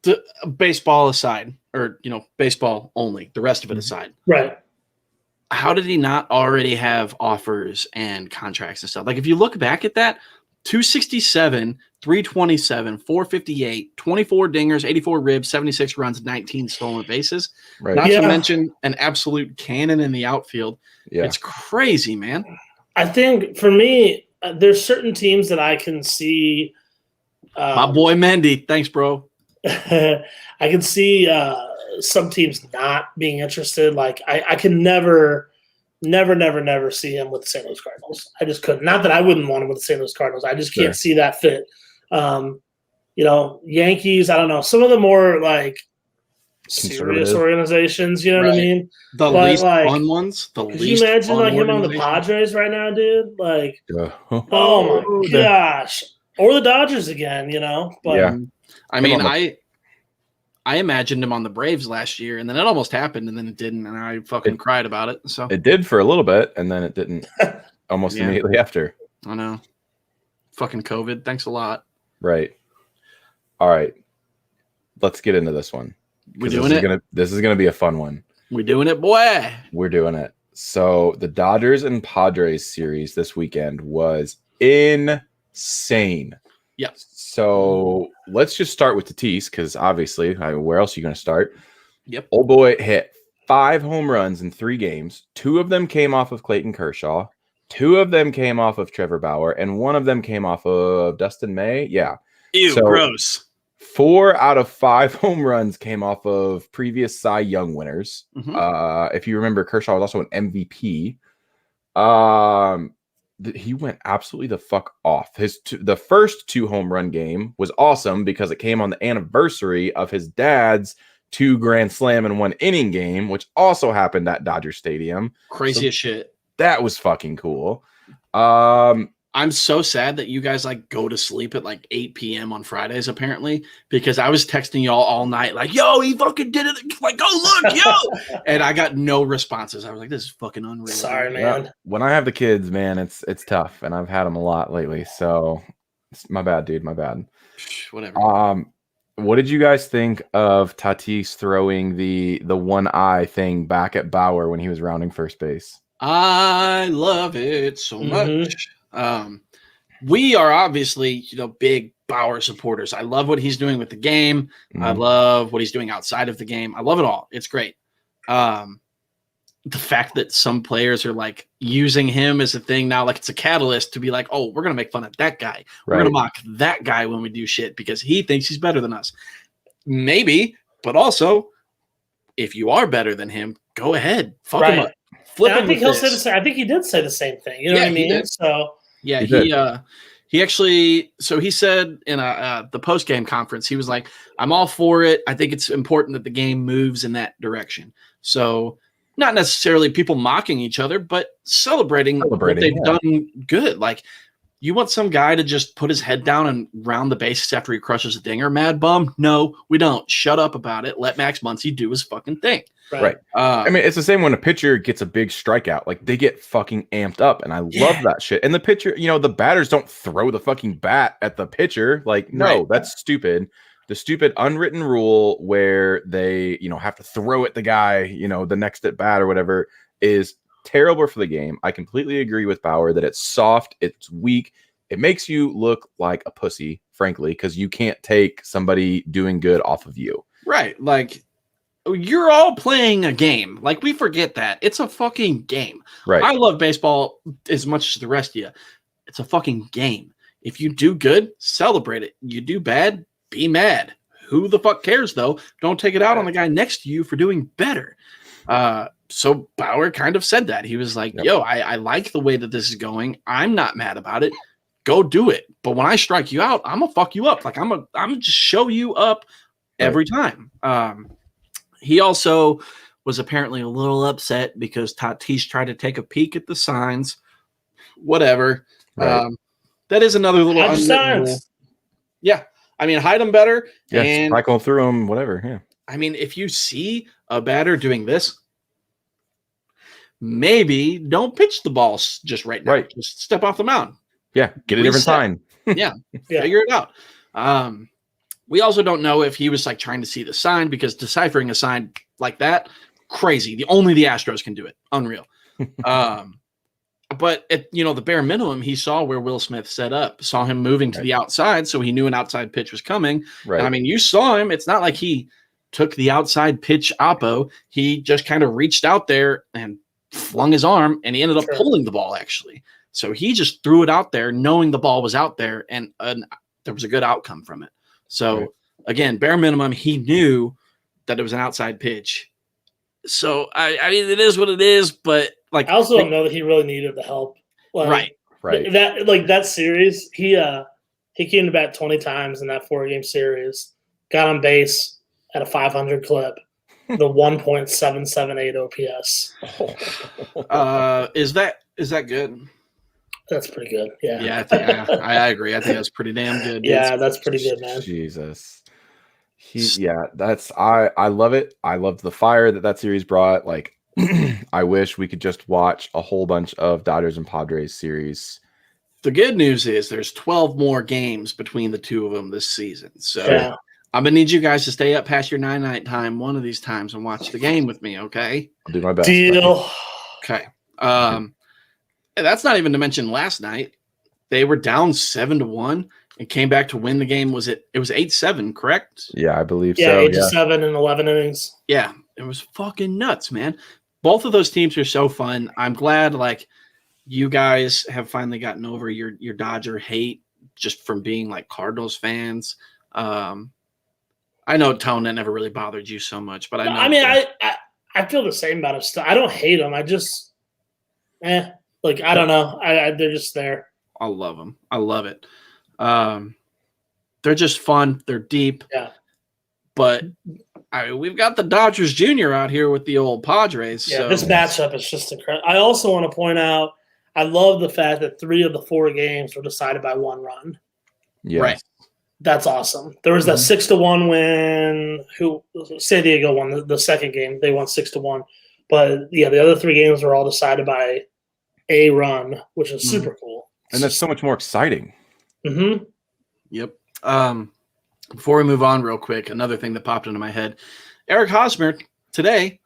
the baseball aside, or baseball only, the rest of it aside, right? How did he not already have offers and contracts and stuff? Like if you look back at that, 267, 327, 458, 24 dingers, 84 ribs, 76 runs, 19 stolen bases. Right. Not to mention an absolute cannon in the outfield. Yeah. It's crazy, man. I think for me, there's certain teams that I can see. My boy Mendy. Thanks, bro. I can see some teams not being interested. Like I can never see him with the St. Louis Cardinals. I just couldn't. Not that I wouldn't want him with the St. Louis Cardinals. I just can't see that fit. Yankees, I don't know. Some of the more serious organizations, you know what I mean? The least fun ones. Could you imagine him on the Padres right now, dude? Oh my gosh. Or the Dodgers again, But yeah. I mean, I imagined him on the Braves last year, and then it almost happened, and then it didn't, and I fucking cried about it. So it did for a little bit, and then it didn't almost immediately after. I know. Fucking COVID. Thanks a lot. Right. All right. let's get into this one. We doing it? This is gonna be a fun one. We doing it, boy. We're doing it. So the Dodgers and Padres series this weekend was insane. Yep. So let's just start with Tatis, because obviously, where else are you going to start? Yep. Old boy hit 5 home runs in 3 games. 2 of them came off of Clayton Kershaw. 2 of them came off of Trevor Bauer, and 1 of them came off of Dustin May. Yeah. Ew, So, gross. 4 out of 5 home runs came off of previous Cy Young winners. If you remember, Kershaw was also an MVP. He went absolutely the fuck off. The first 2 home run game was awesome because it came on the anniversary of his dad's 2 grand slam and 1 inning game, which also happened at Dodger Stadium. Crazy as shit. That was fucking cool. I'm so sad that you guys like go to sleep at like 8 p.m. on Fridays, apparently, because I was texting y'all all night like, yo, he fucking did it. Like, go look, yo. And I got no responses. I was like, this is fucking unreal. Sorry, man. Well, when I have the kids, man, it's tough. And I've had them a lot lately. So it's my bad, dude. My bad. Whatever. What did you guys think of Tatis throwing the one eye thing back at Bauer when he was rounding first base? I love it so much. We are obviously, big Bauer supporters. I love what he's doing with the game. I love what he's doing outside of the game. I love it all. It's great. The fact that some players are like using him as a thing now, like it's a catalyst to be like, oh, we're going to make fun of that guy. We're going to mock that guy when we do shit because he thinks he's better than us. Maybe, but also if you are better than him, go ahead. Fuck him up. I think he'll say the same. I think he did say the same thing. You know what I mean? So yeah, he actually. So he said in the post game conference, he was like, "I'm all for it. I think it's important that the game moves in that direction." So not necessarily people mocking each other, but celebrating what they've done good. Like you want some guy to just put his head down and round the bases after he crushes a dinger, mad bum? No, we don't. Shut up about it. Let Max Muncy do his fucking thing. Right. I mean, it's the same when a pitcher gets a big strikeout. Like they get fucking amped up, and I love that shit. And the pitcher, the batters don't throw the fucking bat at the pitcher. Like, no, that's stupid. The stupid unwritten rule where they, have to throw at the guy, the next at bat or whatever is terrible for the game. I completely agree with Bauer that it's soft, it's weak. It makes you look like a pussy, frankly, because you can't take somebody doing good off of you. Right. Like, you're all playing a game. Like, we forget that. It's a fucking game. Right. I love baseball as much as the rest of you. It's a fucking game. If you do good, celebrate it. You do bad, be mad. Who the fuck cares, though? Don't take it out on the guy next to you for doing better. So Bauer kind of said that. He was like, yo, I like the way that this is going. I'm not mad about it. Go do it. But when I strike you out, I'm going to fuck you up. Like, I'm gonna just show you up every time. He also was apparently a little upset because Tatis tried to take a peek at the signs. Whatever. Right. That is another little signs. Yeah. I mean, hide them better. Yeah, and cycle through them, whatever. Yeah. I mean, if you see a batter doing this, maybe don't pitch the ball just right now. Right. Just step off the mound. Yeah. Get a different sign. Yeah. Figure it out. We also don't know if he was like trying to see the sign because deciphering a sign like that, crazy. Only the Astros can do it. Unreal. But at the bare minimum, he saw where Will Smith set up, saw him moving to the outside, so he knew an outside pitch was coming. Right. And I mean, you saw him. It's not like he took the outside pitch oppo. He just kind of reached out there and flung his arm, and he ended up pulling the ball, actually. So he just threw it out there, knowing the ball was out there, and there was a good outcome from it. So, again, bare minimum, he knew that it was an outside pitch. So, I mean, it is what it is, but like I also don't know that he really needed the help. Like, right. That series, he came to bat 20 times in that 4-game series, got on base at a 500 clip, the 1.778 OPS. Is that good? That's pretty good. Yeah. Yeah, I agree. I think that's pretty damn good. Yeah, that's pretty good, man. Jesus. I love it. I love the fire that series brought. Like, I wish we could just watch a whole bunch of Dodgers and Padres series. The good news is there's 12 more games between the two of them this season. So I'm gonna need you guys to stay up past your 9 night time one of these times and watch the game with me, okay? I'll do my best. Deal. Okay. And that's not even to mention last night. They were down 7-1 and came back to win the game. It was 8-7, correct? Yeah, I believe Yeah, so. 8-7 in 11 innings. Yeah, it was fucking nuts, man. Both of those teams are so fun. I'm glad like you guys have finally gotten over your Dodger hate just from being like Cardinals fans. I know, Tone, that never really bothered you so much, but I know. I mean, I feel the same about it still. I don't hate them. I just, like, I don't know. They're just there. I love them. I love it. They're just fun. They're deep. Yeah. But we've got the Dodgers Jr. out here with the old Padres. Yeah, so. this matchup is just incredible. I also want to point out, I love the fact that 3 of the 4 games were decided by 1 run. Yes. Right. That's awesome. There was that 6-1 win. San Diego won the second game. They won 6-1. But yeah, the other 3 games were all decided by a run, which is super cool. And that's so much more exciting. Mm-hmm. Yep. Before we move on real quick, another thing that popped into my head. Eric Hosmer today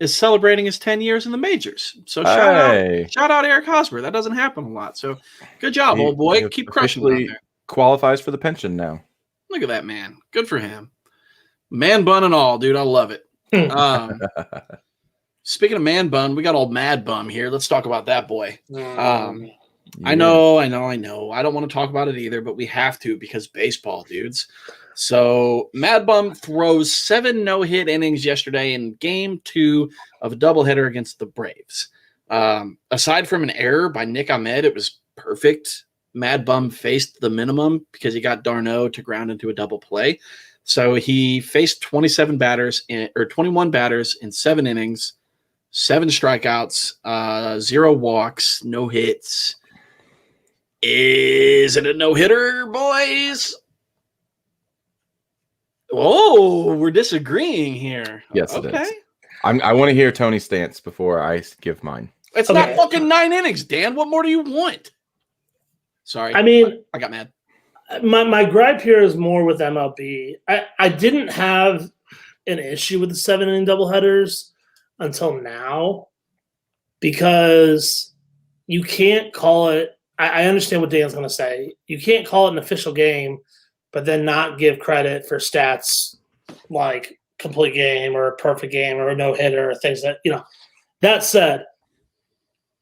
is celebrating his 10 years in the majors. So shout out Eric Hosmer. That doesn't happen a lot. So good job, old boy. Keep crushing it out there. Qualifies for the pension now. Look at that man. Good for him. Man bun and all, dude. I love it. Speaking of man bun, we got old Mad Bum here. Let's talk about that boy. I know. I don't want to talk about it either, but we have to because baseball, dudes. So Mad Bum throws 7 no-hit innings yesterday in Game 2 of a doubleheader against the Braves. Aside from an error by Nick Ahmed, it was perfect. Mad Bum faced the minimum because he got d'Arnaud to ground into a double play. So he faced 21 batters in 7 innings, 7 strikeouts, 0 walks, no hits. Is it a no-hitter, boys? Oh, we're disagreeing here. Yes, okay. It is. I want to hear Tony's stance before I give mine. It's not fucking 9 innings, Dan. What more do you want? Sorry. I mean, I got mad. My gripe here is more with MLB. I didn't have an issue with the 7-inning doubleheaders until now because you can't call it. I understand what Dan's going to say. You can't call it an official game, but then not give credit for stats like complete game or a perfect game or a no-hitter or things that, That said,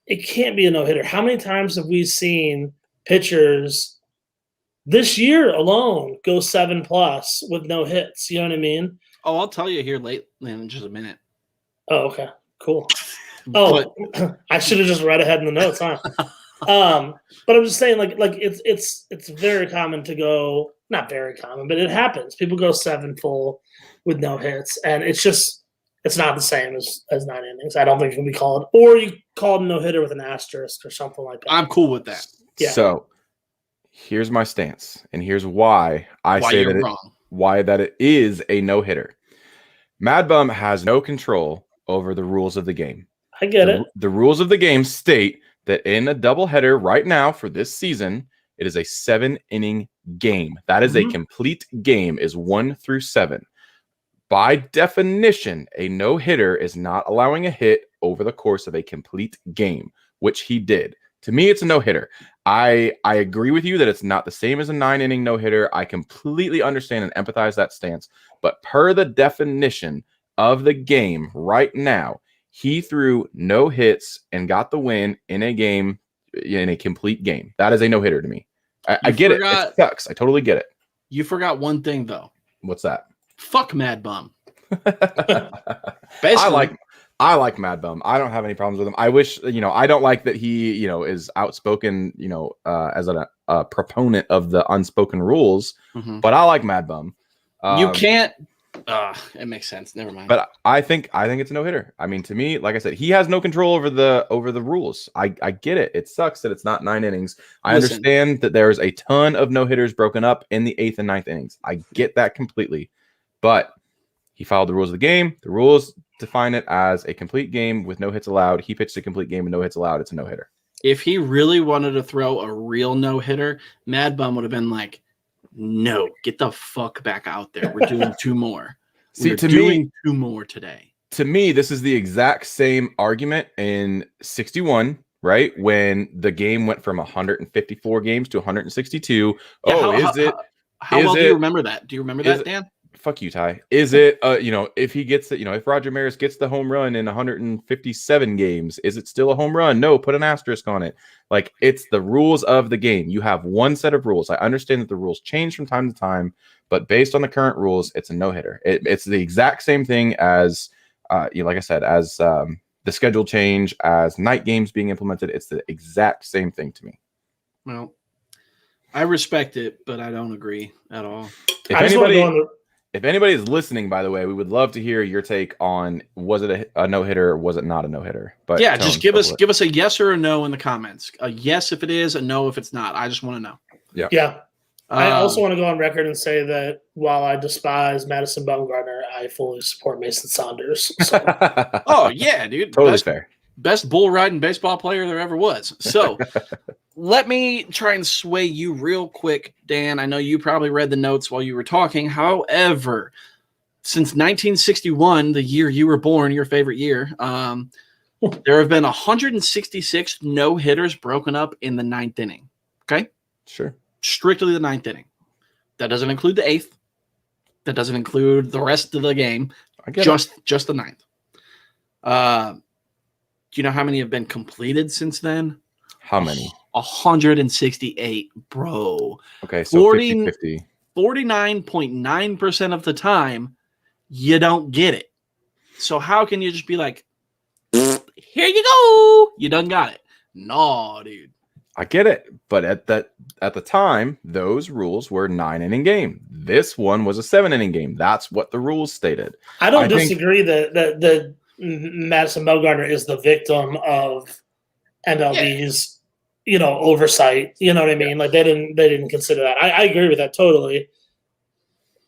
it can't be a no-hitter. How many times have we seen pitchers this year alone go 7+ with no hits? You know what I mean? Oh, I'll tell you here late in just a minute. Oh, okay. Cool. Oh, I should have just read ahead in the notes, huh? But I'm just saying, like it's very common to go, not very common, but it happens. People go 7 full with no hits, and it's not the same as 9 innings. I don't think it can be called, or you call it a no-hitter with an asterisk or something like that. I'm cool with that. Yeah. So here's my stance, and here's why that it is a no-hitter. Mad Bum has no control over the rules of the game. I get it. The rules of the game state that in a doubleheader right now for this season, it is a 7-inning game. That is a complete game, is 1 through 7. By definition, a no-hitter is not allowing a hit over the course of a complete game, which he did. To me, it's a no-hitter. I agree with you that it's not the same as a 9-inning no-hitter. I completely understand and empathize that stance. But per the definition of the game right now, he threw no hits and got the win in a game, in a complete game. That is a no-hitter to me. I get it. It sucks. I totally get it. You forgot one thing, though. What's that? Fuck Mad Bum. Basically, I like Mad Bum. I don't have any problems with him. I wish, I don't like that he, is outspoken, as a proponent of the unspoken rules, but I like Mad Bum. You can't. It makes sense. Never mind. But I think it's a no-hitter. I mean, to me, like I said, he has no control over the rules. I get it. It sucks that it's not 9 innings. I understand that there's a ton of no-hitters broken up in the 8th and 9th innings. I get that completely. But he followed the rules of the game. The rules define it as a complete game with no hits allowed. He pitched a complete game with no hits allowed. It's a no-hitter. If he really wanted to throw a real no-hitter, Mad Bum would have been like, No, get the fuck back out there. We're doing two more. See, We're to doing me, two more today. To me, this is the exact same argument in 61, right? When the game went from 154 games to 162. Yeah, Oh, is it? How is well do you it- remember that? Do you remember is that, it- Dan? Fuck you, Ty. Is it, if he gets it, if Roger Maris gets the home run in 157 games, is it still a home run? No, put an asterisk on it. Like, it's the rules of the game. You have one set of rules. I understand that the rules change from time to time, but based on the current rules, it's a no-hitter. It's the exact same thing as, like I said, as the schedule change, as night games being implemented. It's the exact same thing to me. Well, I respect it, but I don't agree at all. If anybody is listening, by the way, we would love to hear your take on, was it a no-hitter or was it not a no-hitter? But yeah, just give us a yes or a no in the comments. A yes if it is, a no if it's not. I just want to know. Yeah. I also want to go on record and say that while I despise Madison Bumgarner, I fully support Mason Saunders. So. Oh, yeah, dude. Totally fair. Best bull riding baseball player there ever was. So let me try and sway you real quick, Dan. I know you probably read the notes while you were talking. However, since 1961, the year you were born, your favorite year, there have been 166 no-hitters broken up in the ninth inning. Okay? Sure. Strictly the ninth inning. That doesn't include the eighth. That doesn't include the rest of the game. Just the ninth. Do you know how many have been completed since then? How many? 168, bro. Okay, so 50-50. 49.9% of the time, you don't get it. So how can you just be like, here you go, you done got it? No, dude. I get it, but at the time, those rules were 9-inning game. This one was a 7-inning game. That's what the rules stated. I don't disagree that Madison Bumgarner is the victim of MLB's, oversight. You know what I mean? Like they didn't consider that. I agree with that totally.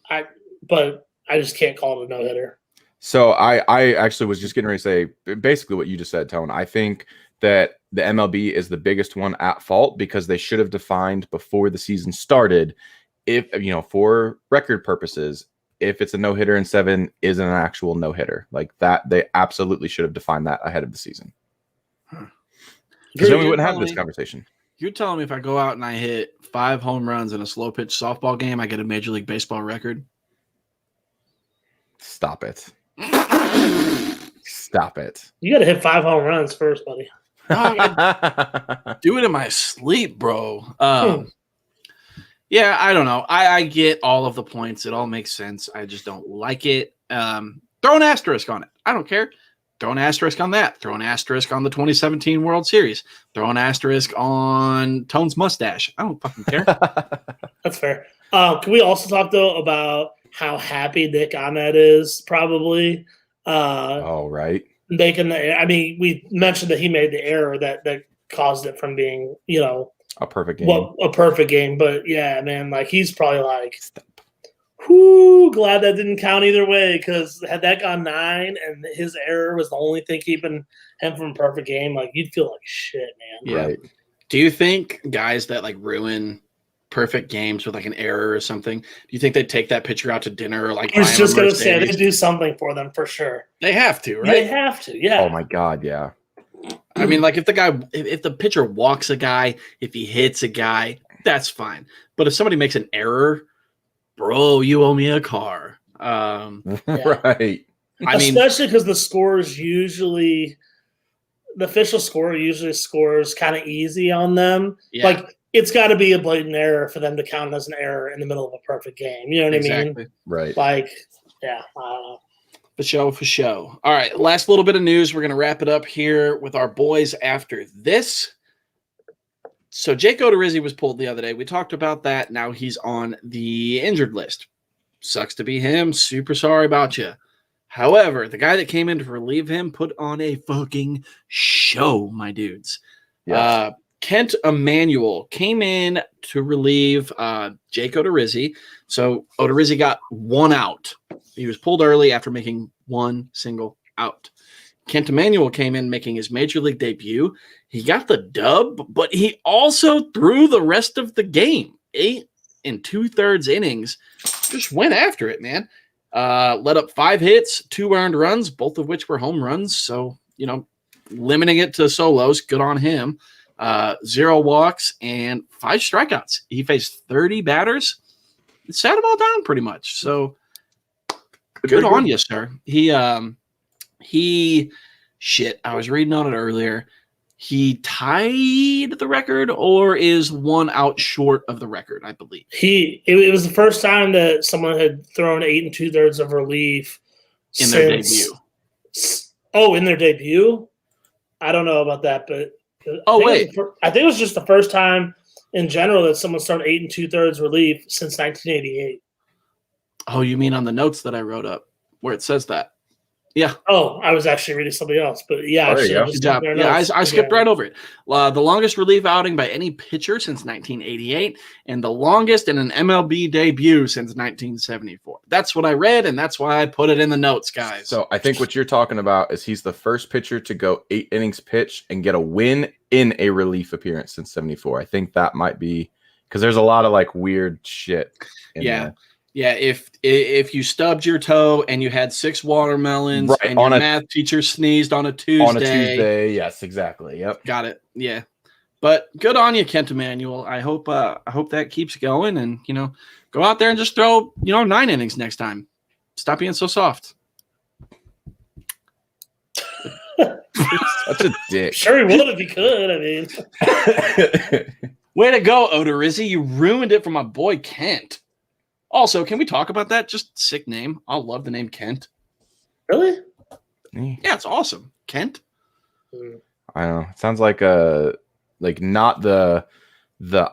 But I just can't call it a no-hitter. So I actually was just getting ready to say basically what you just said, Tone. I think that the MLB is the biggest one at fault because they should have defined before the season started, if for record purposes, if it's a no-hitter in 7 isn't an actual no-hitter. Like that, they absolutely should have defined that ahead of the season. Because then we wouldn't have this conversation. You're telling me if I go out and I hit 5 home runs in a slow pitch softball game, I get a Major League Baseball record? Stop it. Stop it. You got to hit 5 home runs first, buddy. Do it in my sleep, bro. Yeah, I don't know. I get all of the points. It all makes sense. I just don't like it. Throw an asterisk on it. I don't care. Throw an asterisk on that. Throw an asterisk on the 2017 World Series. Throw an asterisk on Tone's mustache. I don't fucking care. That's fair. Can we also talk, though, about how happy Nick Ahmed is probably? All right. We mentioned that he made the error that caused it from being, a perfect game. A perfect game. But yeah, man, like he's probably like, whoo, glad that didn't count either way. Because had that gone 9 and his error was the only thing keeping him from a perfect game, like you'd feel like shit, man. Yeah. Right. Do you think guys that like ruin perfect games with like an error or something, do you think they'd take that pitcher out to dinner or like? I was just gonna say they do something for them for sure. They have to, right? They have to, yeah. Oh my God, yeah. I mean, like if the pitcher walks a guy, if he hits a guy, that's fine. But if somebody makes an error, bro, you owe me a car. Right. I mean, especially because the official score usually scores kind of easy on them. Yeah. Like it's got to be a blatant error for them to count as an error in the middle of a perfect game. You know what I mean? Right. Like, yeah, I don't know. For show. All right, last little bit of news. We're going to wrap it up here with our boys after this. So Jake Odorizzi was pulled the other day. We talked about that. Now he's on the injured list. Sucks to be him. Super sorry about you. However, the guy that came in to relieve him put on a fucking show, my dudes. Yes. Kent Emanuel came in to relieve Jake Odorizzi. So Odorizzi got 1 out. He was pulled early after making 1 single out. Kent Emanuel came in making his major league debut. He got the dub, but he also threw the rest of the game. and 2/3 innings. Just went after it, man. Let up 5 hits, 2 earned runs, both of which were home runs. So, limiting it to solos. Good on him. 0 walks and 5 strikeouts. He faced 30 batters. It sat them all down pretty much. So good on you, sir. I was reading on it earlier. He tied the record or is 1 out short of the record, I believe. It was the first time that someone had thrown 8 2/3 of relief in their debut. Oh, in their debut? I don't know about that, but I think it was just the first time in general that someone's thrown 8 2/3 relief since 1988. Oh, you mean on the notes that I wrote up where it says that? Yeah. Oh, I was actually reading something else, but yeah, Good job. Yeah, I skipped right over it. The longest relief outing by any pitcher since 1988, and the longest in an MLB debut since 1974. That's what I read, and that's why I put it in the notes, guys. So I think what you're talking about is he's the first pitcher to go 8 innings pitch and get a win in a relief appearance since 74. I think that might be because there's a lot of like weird shit in there. Yeah, if you stubbed your toe and you had 6 watermelons and your math teacher sneezed on a Tuesday. On a Tuesday, yes, exactly. Yep. Got it. Yeah. But good on you, Kent Emanuel. I hope that keeps going and go out there and just throw 9 innings next time. Stop being so soft. Such a dick. Sure he would if he could. I mean, way to go, Odorizzi. You ruined it for my boy Kent. Also, can we talk about that? Just sick name. I love the name Kent. Really? Yeah, it's awesome. Kent? I don't know. It sounds like not the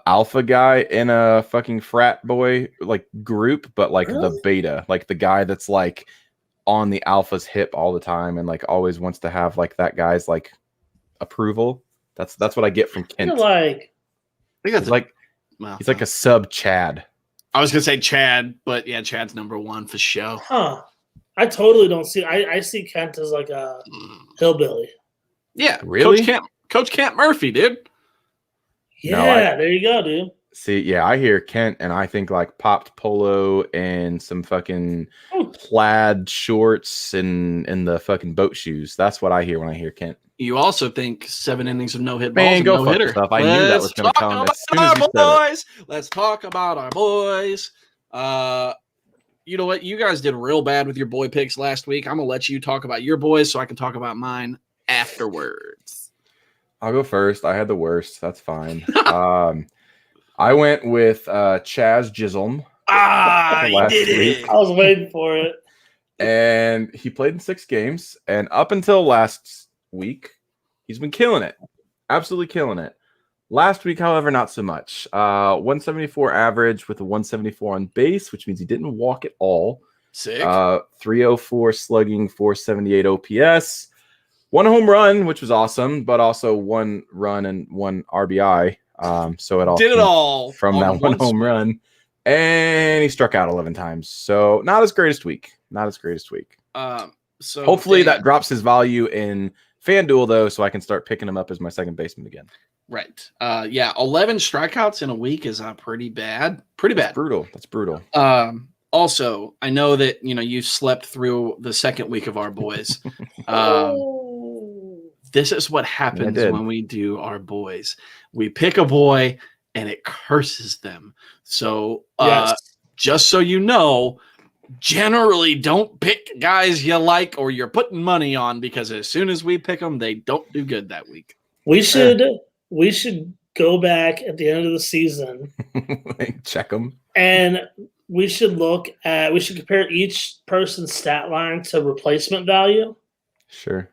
alpha guy in a fucking frat boy like group, but like the beta, like the guy that's like on the alpha's hip all the time and like always wants to have like that guy's like approval. That's what I get from Kent. I think that's he's like a sub Chad. I was gonna say Chad, but yeah, Chad's number 1 for show. Huh. I totally don't see. I see Kent as like a hillbilly. Yeah, really? Coach Kent Murphy, dude. Yeah, there you go, dude. See, yeah, I hear Kent and I think like popped polo and some fucking plaid shorts and the fucking boat shoes. That's what I hear when I hear Kent. You also think 7 innings of no-hit balls. Man, go fuck yourself. I knew that was going to come as soon as you said it. Let's talk about our boys. You know what? You guys did real bad with your boy picks last week. I'm going to let you talk about your boys so I can talk about mine afterwards. I'll go first. I had the worst. That's fine. I went with Chaz Gisholm. You did it. I was waiting for it. And he played in 6 games. And up until last week, he's been killing it. Absolutely killing it. Last week, however, not so much. 174 average with a 174 on base, which means he didn't walk at all. Sick. 304 slugging, 478 OPS. 1 home run, which was awesome, but also 1 run and 1 RBI. So it all did it all from that 1 home run. And he struck out 11 times. So not his greatest week. So hopefully that drops his value in FanDuel, though, so I can start picking him up as my second baseman again. Right. 11 strikeouts in a week is pretty bad. That's brutal. Also, I know that you slept through the second week of our boys. This is what happens when we do our boys. We pick a boy and it curses them. So just so you know, generally don't pick guys you like or you're putting money on, because as soon as we pick them, they don't do good that week. We should go back at the end of the season, check them, and we should compare each person's stat line to replacement value. Sure.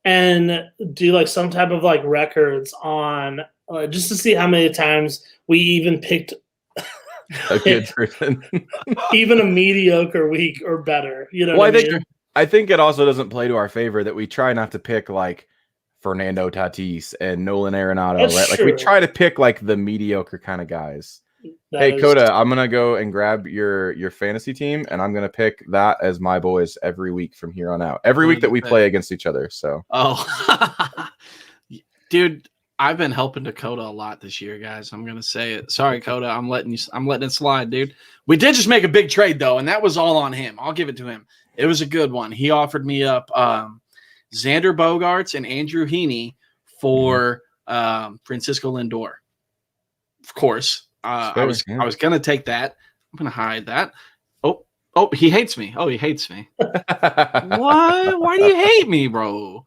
And do like some type of like records on just to see how many times we even picked a good person, even a mediocre week or better. I think it also doesn't play to our favor that we try not to pick like Fernando Tatis and Nolan Arenado, That's right? true. Like we try to pick like the mediocre kind of guys. Hey, Coda, I'm going to go and grab your fantasy team, and I'm going to pick that as my boys every week from here on out. Every week that we play against each other. So, oh, dude, I've been helping Dakota a lot this year, guys. I'm gonna say it. Sorry, Coda. I'm letting it slide, dude. We did just make a big trade though, and that was all on him. I'll give it to him. It was a good one. He offered me up Xander Bogaerts and Andrew Heaney for Francisco Lindor. Of course, I was gonna take that. I'm gonna hide that. Oh, he hates me. Oh, he hates me. What? Why do you hate me, bro?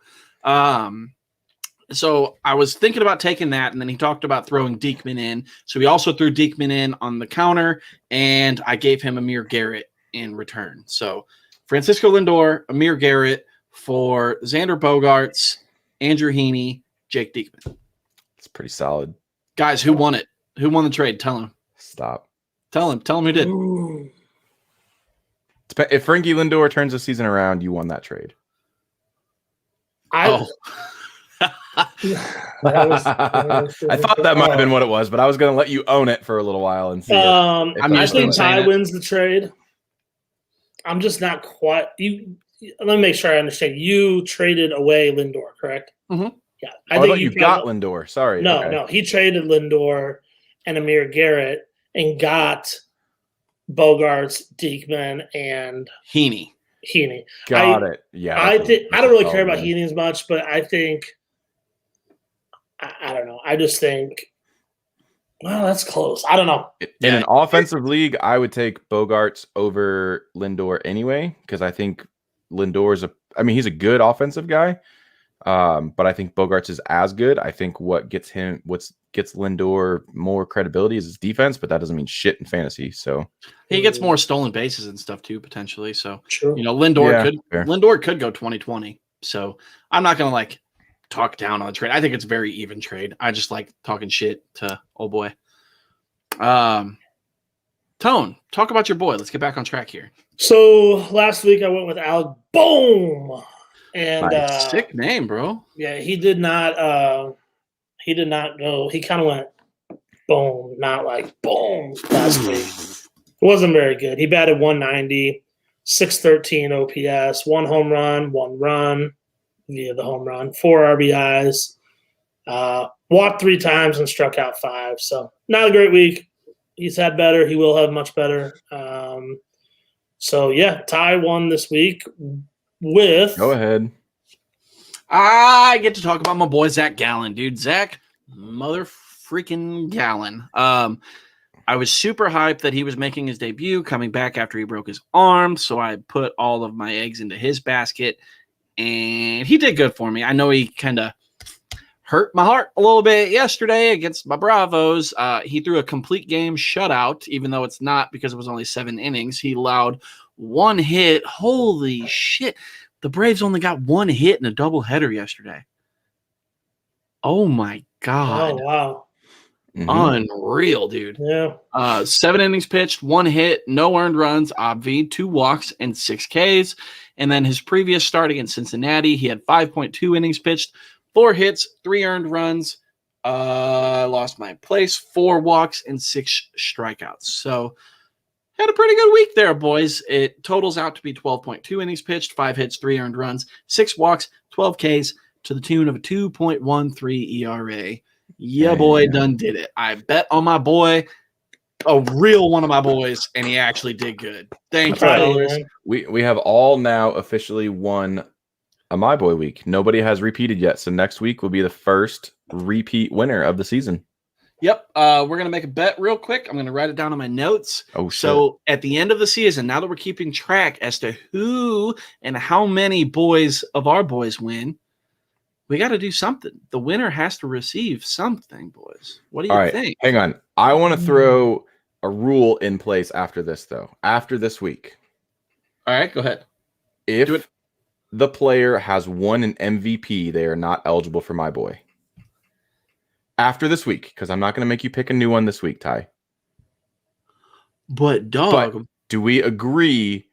So I was thinking about taking that, and then he talked about throwing Diekman in. So he also threw Diekman in on the counter, and I gave him Amir Garrett in return. So Francisco Lindor, Amir Garrett for Xander Bogaerts, Andrew Heaney, Jake Diekman. It's pretty solid. Guys, who won it? Who won the trade? Tell him. Stop. Tell him who did. Ooh. If Frankie Lindor turns the season around, you won that trade. I thought that might have been what it was, but I was going to let you own it for a little while and see. I think Ty wins the trade. I'm just not quite. Let me make sure I understand. You traded away Lindor, correct? Mm-hmm. Yeah, I think you got Lindor. Sorry, no, he traded Lindor and Amir Garrett and got Bogaerts, Diekman, and Heaney. Got it. Yeah, I don't really care about Heaney as much, but I think I don't know. I just think, well, that's close. I don't know. In an offensive league, I would take Bogaerts over Lindor anyway, because I think Lindor's he's a good offensive guy, but I think Bogaerts is as good. I think what gets Lindor more credibility is his defense, but that doesn't mean shit in fantasy. So he gets more stolen bases and stuff too, potentially. So true. Lindor could go 2020. So I'm not gonna talk down on the trade. I think it's a very even trade. I just like talking shit to old boy. Tone, talk about your boy. Let's get back on track here. So last week I went with Alec Bohm, and sick name, bro. Yeah, he did not go. He kind of went boom, not like boom last week. It wasn't very good. He batted 190, 613 OPS, 1 home run, 1 run via the home run, 4 RBIs, walked 3 times and struck out 5. So not a great week. He's had better. He will have much better. So yeah, Ty won this week with. Go ahead. I get to talk about my boy Zach Gallen, dude. Zach mother freaking Gallen. I was super hyped that he was making his debut, coming back after he broke his arm. So I put all of my eggs into his basket, and he did good for me. I know he kind of hurt my heart a little bit yesterday against my Bravos. He threw a complete game shutout, even though it's not, because it was only 7 innings. He allowed 1 hit. Holy shit. The Braves only got 1 hit in a doubleheader yesterday. Oh, my God. Oh, wow. Unreal, dude. Yeah. 7 innings pitched, 1 hit, no earned runs, obvi, 2 walks, and 6 Ks. And then his previous start against Cincinnati, he had 5.2 innings pitched, 4 hits, 3 earned runs. Lost my place, 4 walks, and 6 strikeouts. So had a pretty good week there, boys. It totals out to be 12.2 innings pitched, 5 hits, 3 earned runs, 6 walks, 12 Ks to the tune of a 2.13 ERA. Yeah, boy, done did it. I bet on my boy, a real one of my boys, and he actually did good. Thank you, fellas. We have all now officially won a My Boy week. Nobody has repeated yet, so next week will be the first repeat winner of the season. Yep. We're going to make a bet real quick. I'm going to write it down on my notes. Oh, shit. So at the end of the season, now that we're keeping track as to who and how many boys of our boys win, we got to do something. The winner has to receive something, boys. What do you think? Hang on. I want to throw a rule in place after this, though. After this week. All right, go ahead. If the player has won an MVP, they are not eligible for My Boy. After this week, because I'm not going to make you pick a new one this week, Ty. But, dog. But do we agree?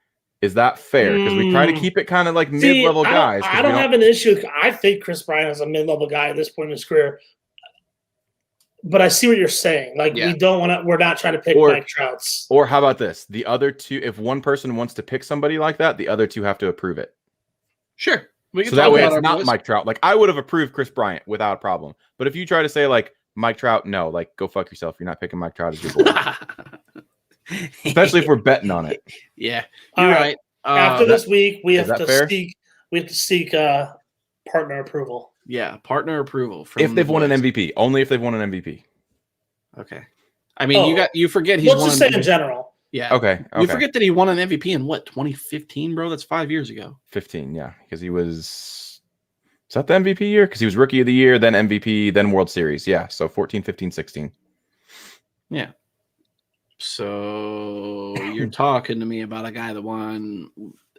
Is that fair? Because we try to keep it kind of like mid-level guys. I don't have an issue. I think Chris Bryant is a mid-level guy at this point in his career. But I see what you're saying. We don't want to. We're not trying to pick Mike Trout's. Or how about this? The other two, if one person wants to pick somebody like that, the other two have to approve it. Sure. We can So that talk way about it's our not boys. Mike Trout. Like, I would have approved Chris Bryant without a problem. But if you try to say, like, Mike Trout, no, like, go fuck yourself. You're not picking Mike Trout as your boy. Especially if we're betting on it. Yeah, All you're right. right. After this week, we is have that to fair? seek partner approval. Yeah, partner approval from If they've the won an boys. MVP. Only if they've won an MVP. Okay. I mean, you forget he's Let's won just an say in MVP. general. Yeah. Okay. You forget that he won an MVP in what, 2015, bro? That's 5 years ago. 15, yeah. Because he was... Is that the MVP year? Because he was Rookie of the Year, then MVP, then World Series. Yeah, so 14, 15, 16. Yeah. So you're talking to me about a guy that won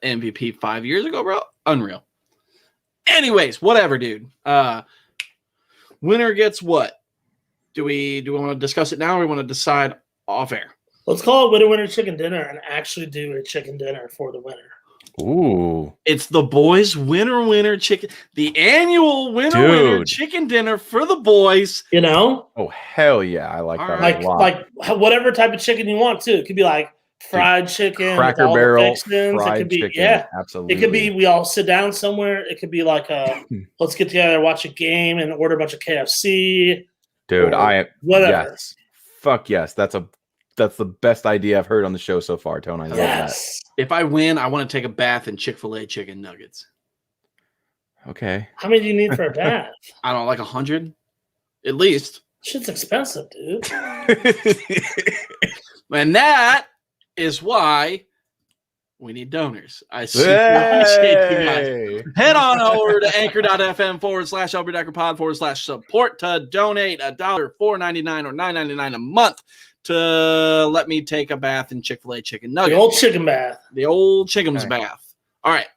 MVP 5 years ago, bro? Unreal. Anyways, whatever, dude. Winner gets what? Do we want to discuss it now or we want to decide off air? Let's call it winner chicken dinner and actually do a chicken dinner for the winner. Ooh. It's the boys winner chicken, the annual winner chicken dinner for the boys. You know? Oh, hell yeah. I like that Like a lot. like whatever type of chicken you want too. It could be like fried chicken, with Cracker all the Barrel, fixins. fried It could be chicken. Absolutely. It could be we all sit down somewhere. It could be like let's get together, watch a game, and order a bunch of KFC. Dude, whatever. Yes. Fuck yes. That's the best idea I've heard on the show so far, Tone. I love that. If I win, I want to take a bath in Chick-fil-A chicken nuggets. Okay. How many do you need for a bath? I don't know, like 100 at least. Shit's expensive, dude. And that is why we need donors. I super appreciate you guys. Head on over to anchor.fm/AlbertDeckerPod/support to donate $1, $4.99 or $9.99 a month to let me take a bath in Chick-fil-A chicken nuggets. The old chicken bath. The old chicken's bath. All right.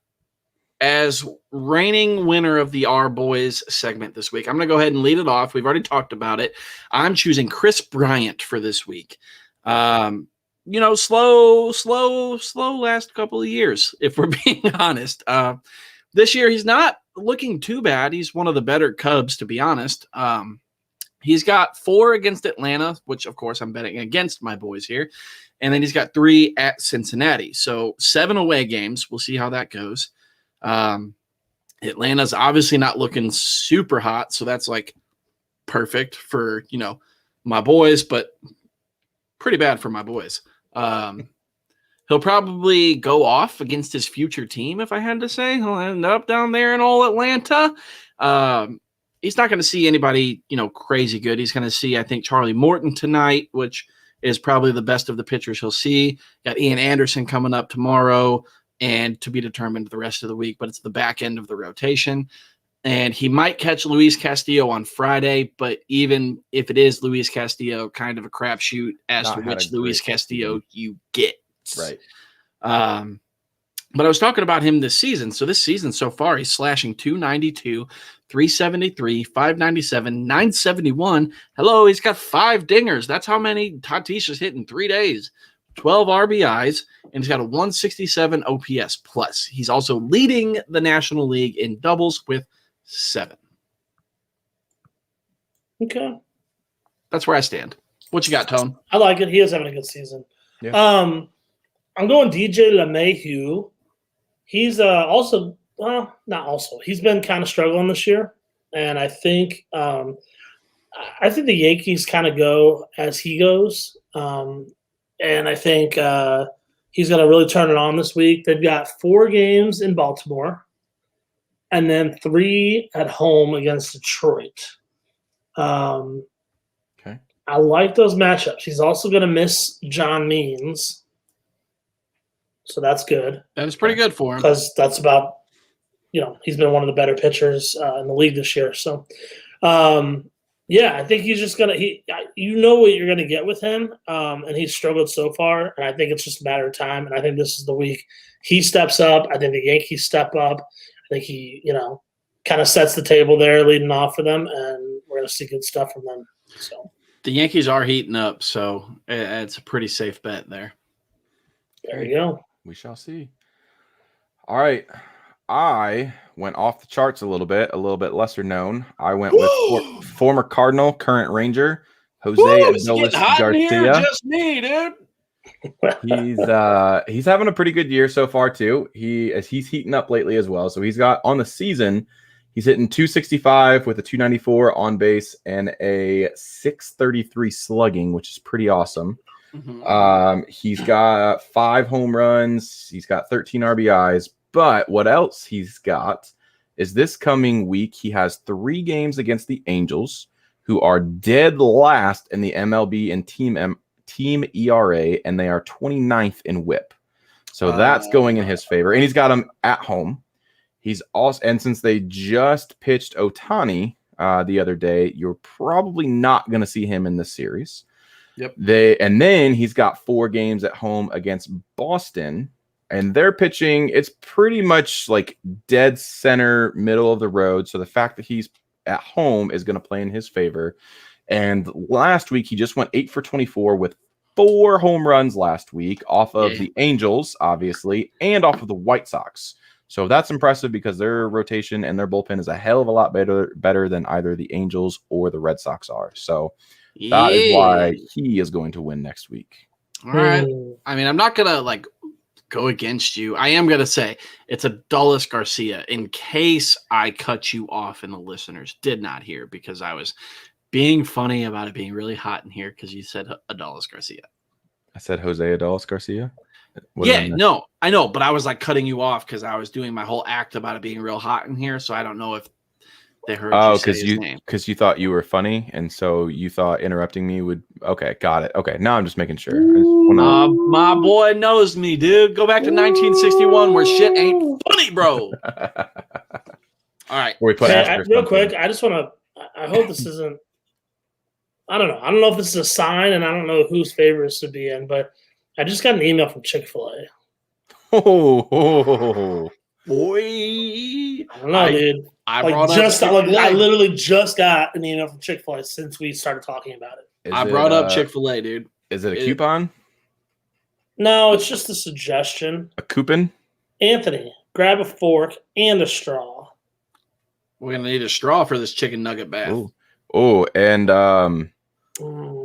As reigning winner of the Our Boys segment this week, I'm going to go ahead and lead it off. We've already talked about it. I'm choosing Chris Bryant for this week. Slow last couple of years, if we're being honest. This year, he's not looking too bad. He's one of the better Cubs, to be honest. He's got 4 against Atlanta, which, of course, I'm betting against my boys here. And then he's got 3 at Cincinnati. So 7 away games. We'll see how that goes. Atlanta's obviously not looking super hot. So that's like perfect for, my boys, but pretty bad for my boys. He'll probably go off against his future team, if I had to say. He'll end up down there in all Atlanta. He's not going to see anybody, crazy good. He's going to see, I think, Charlie Morton tonight, which is probably the best of the pitchers he'll see. Got Ian Anderson coming up tomorrow and to be determined the rest of the week, but it's the back end of the rotation. And he might catch Luis Castillo on Friday, but even if it is Luis Castillo, kind of a crapshoot as to which Luis Castillo you get. Right. But I was talking about him this season. So this season so far, he's slashing 292, 373, 597, 971. Hello, he's got 5 dingers. That's how many Tatis has hit in 3 days. 12 RBIs, and he's got a 167 OPS plus. He's also leading the National League in doubles with 7. Okay. That's where I stand. What you got, Tone? I like it. He is having a good season. Yeah. I'm going DJ LeMahieu. He's also, well, not also. He's been kind of struggling this year, and I think the Yankees kind of go as he goes, and I think he's going to really turn it on this week. They've got 4 games in Baltimore, and then 3 at home against Detroit. Okay. I like those matchups. He's also going to miss John Means. So that's good. That is pretty good for him. Because that's about, he's been one of the better pitchers in the league this year. So, I think he's just going to – you know what you're going to get with him, and he's struggled so far, and I think it's just a matter of time, and I think this is the week he steps up. I think the Yankees step up. I think he, kind of sets the table there leading off for them, and we're going to see good stuff from them. So the Yankees are heating up, so it's a pretty safe bet there. There you go. We shall see. All right. I went off the charts a little bit lesser known. I went with former Cardinal, current Ranger, Jose Adolis Garcia. Garcia. Just me, dude. He's having a pretty good year so far too. He's heating up lately as well. So he's got on the season, he's hitting 265 with a 294 on base and a 633 slugging, which is pretty awesome. He's got 5 home runs. He's got 13 RBIs. But what else he's got is this coming week, he has 3 games against the Angels, who are dead last in the MLB and team ERA, and they are 29th in WHIP. So that's going in his favor. And he's got them at home. He's also, and since they just pitched Ohtani the other day, you're probably not going to see him in this series. Yep. And then he's got 4 games at home against Boston, and they're pitching. It's pretty much like dead center, middle of the road. So the fact that he's at home is going to play in his favor. And last week he just went 8 for 24 with 4 home runs last week off of the Angels, obviously, and off of the White Sox. So that's impressive because their rotation and their bullpen is a hell of a lot better than either the Angels or the Red Sox are. So that is why he is going to win next week. All right. I mean, I'm not going to go against you. I am going to say it's Adolis Garcia in case I cut you off and the listeners did not hear, because I was being funny about it being really hot in here because you said Adolis Garcia. I said Jose Adolis Garcia? No, I know, but I was cutting you off because I was doing my whole act about it being real hot in here, so I don't know if they heard you say his name. Because you thought you were funny, and so you thought interrupting me would... Okay, got it. Okay, now I'm just making sure. My boy knows me, dude. Go back to 1961 where shit ain't funny, bro. All right. Real quick, I just want to... I hope this isn't... I don't know. I don't know if this is a sign, and I don't know whose favor this should be in, but I just got an email from Chick-fil-A. Oh, boy. I don't know, dude. I literally just got an email from Chick-fil-A since we started talking about it. I brought up Chick-fil-A, dude. Is it a coupon? No, it's just a suggestion. A coupon? Anthony, grab a fork and a straw. We're going to need a straw for this chicken nugget bath. Oh, and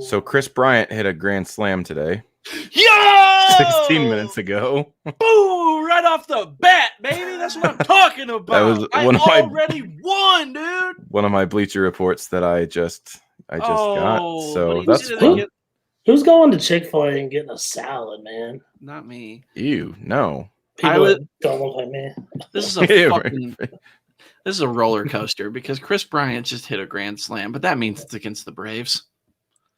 so Chris Bryant hit a grand slam today. Yo! 16 minutes ago. Boom! Right off the bat, baby. That's what I'm talking about. That was already won, dude. One of my Bleacher Reports that I just got. So that's fun. Who's going to Chick-fil-A and getting a salad, man? Not me. Ew, no. Don't look like me. This is a this is a roller coaster because Chris Bryant just hit a grand slam, but that means it's against the Braves.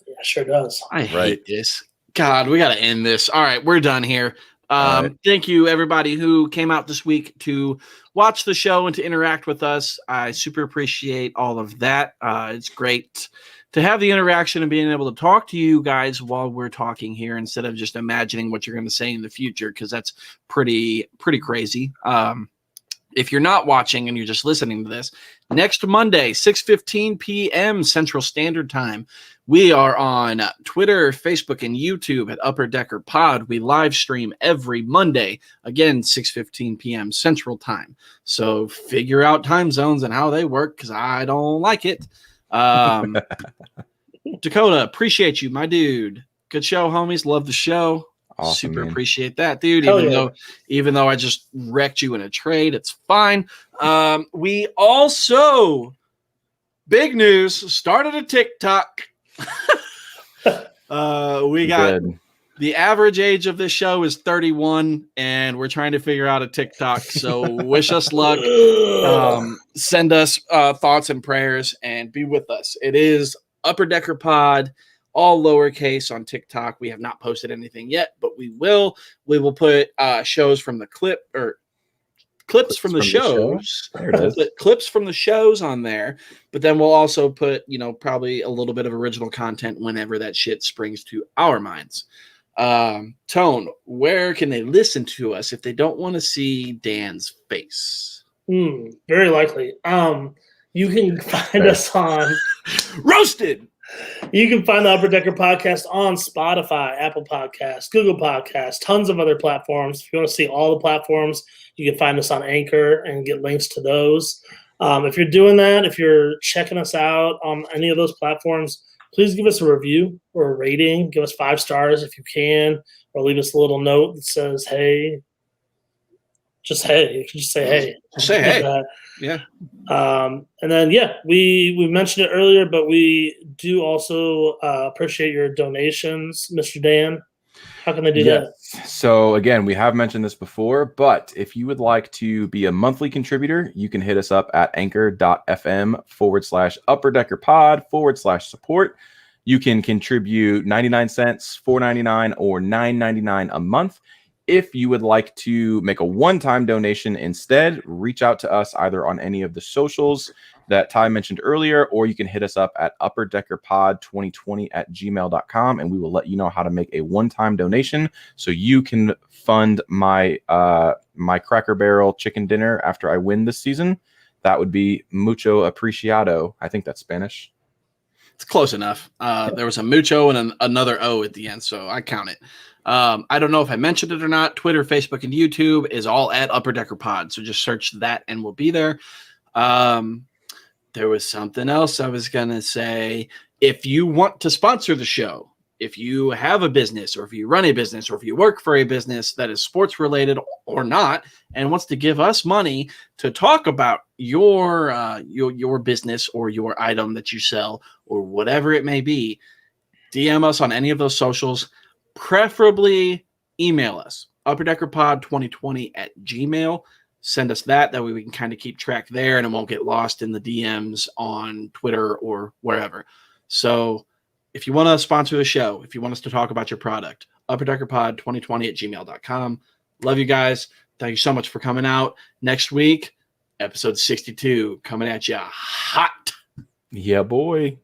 Yeah, sure does. I hate this. God, we got to end this. All right, we're done here. Thank you, everybody who came out this week to watch the show and to interact with us. I super appreciate all of that. It's great to have the interaction and being able to talk to you guys while we're talking here instead of just imagining what you're going to say in the future, because that's pretty crazy. If you're not watching and you're just listening to this, next Monday, 6:15 p.m. Central Standard Time, we are on Twitter, Facebook, and YouTube at Upper Decker Pod. We live stream every Monday, again, 6:15 p.m. Central Time. So figure out time zones and how they work, because I don't like it. Dakota, appreciate you, my dude. Good show, homies. Love the show. Awesome, Super man. Appreciate that, dude. Even though I just wrecked you in a trade, it's fine. We also, big news, started a TikTok. We got the average age of this show is 31, and we're trying to figure out a TikTok. So wish us luck. Send us thoughts and prayers, and be with us. It is Upper Decker Pod, all lowercase on TikTok. We have not posted anything yet, but we will. We will put shows from the clips from the shows. Clips from the shows on there, but then we'll also put, probably a little bit of original content whenever that shit springs to our minds. Tone, where can they listen to us if they don't want to see Dan's face? Very likely. You can find us on Roasted. You can find the Upper Decker Podcast on Spotify, Apple Podcasts, Google Podcasts, tons of other platforms. If you want to see all the platforms, you can find us on Anchor and get links to those. If you're doing that, if you're checking us out on any of those platforms, please give us a review or a rating. Give us 5 stars if you can, or leave us a little note that says, hey. Just hey. You can just say hey. Just say hey. Yeah. And then, we mentioned it earlier, but we do also appreciate your donations, Mr. Dan. How can they do that? So again, we have mentioned this before, but if you would like to be a monthly contributor, you can hit us up at anchor.fm/upperdeckerpod/support. You can contribute 99 cents, $4.99, or $9.99 a month. If you would like to make a one-time donation instead, reach out to us either on any of the socials that Ty mentioned earlier, or you can hit us up at upperdeckerpod2020@gmail.com, and we will let you know how to make a one-time donation so you can fund my my Cracker Barrel chicken dinner after I win this season. That would be mucho apreciado. I think that's Spanish. It's close enough. There was a mucho and another O at the end, so I count it. I don't know if I mentioned it or not. Twitter, Facebook, and YouTube is all at Upper Decker Pod. So just search that and we'll be there. There was something else I was going to say. If you want to sponsor the show, if you have a business or if you run a business or if you work for a business that is sports related or not and wants to give us money to talk about your business or your item that you sell or whatever it may be, DM us on any of those socials. Preferably email us, upperdeckerpod2020@gmail. Send us that way we can kind of keep track there and it won't get lost in the DMs on Twitter or wherever. So if you want to sponsor the show, if you want us to talk about your product, upperdeckerpod2020@gmail.com. Love you guys. Thank you so much for coming out. Next week, episode 62 coming at you hot. Yeah, boy.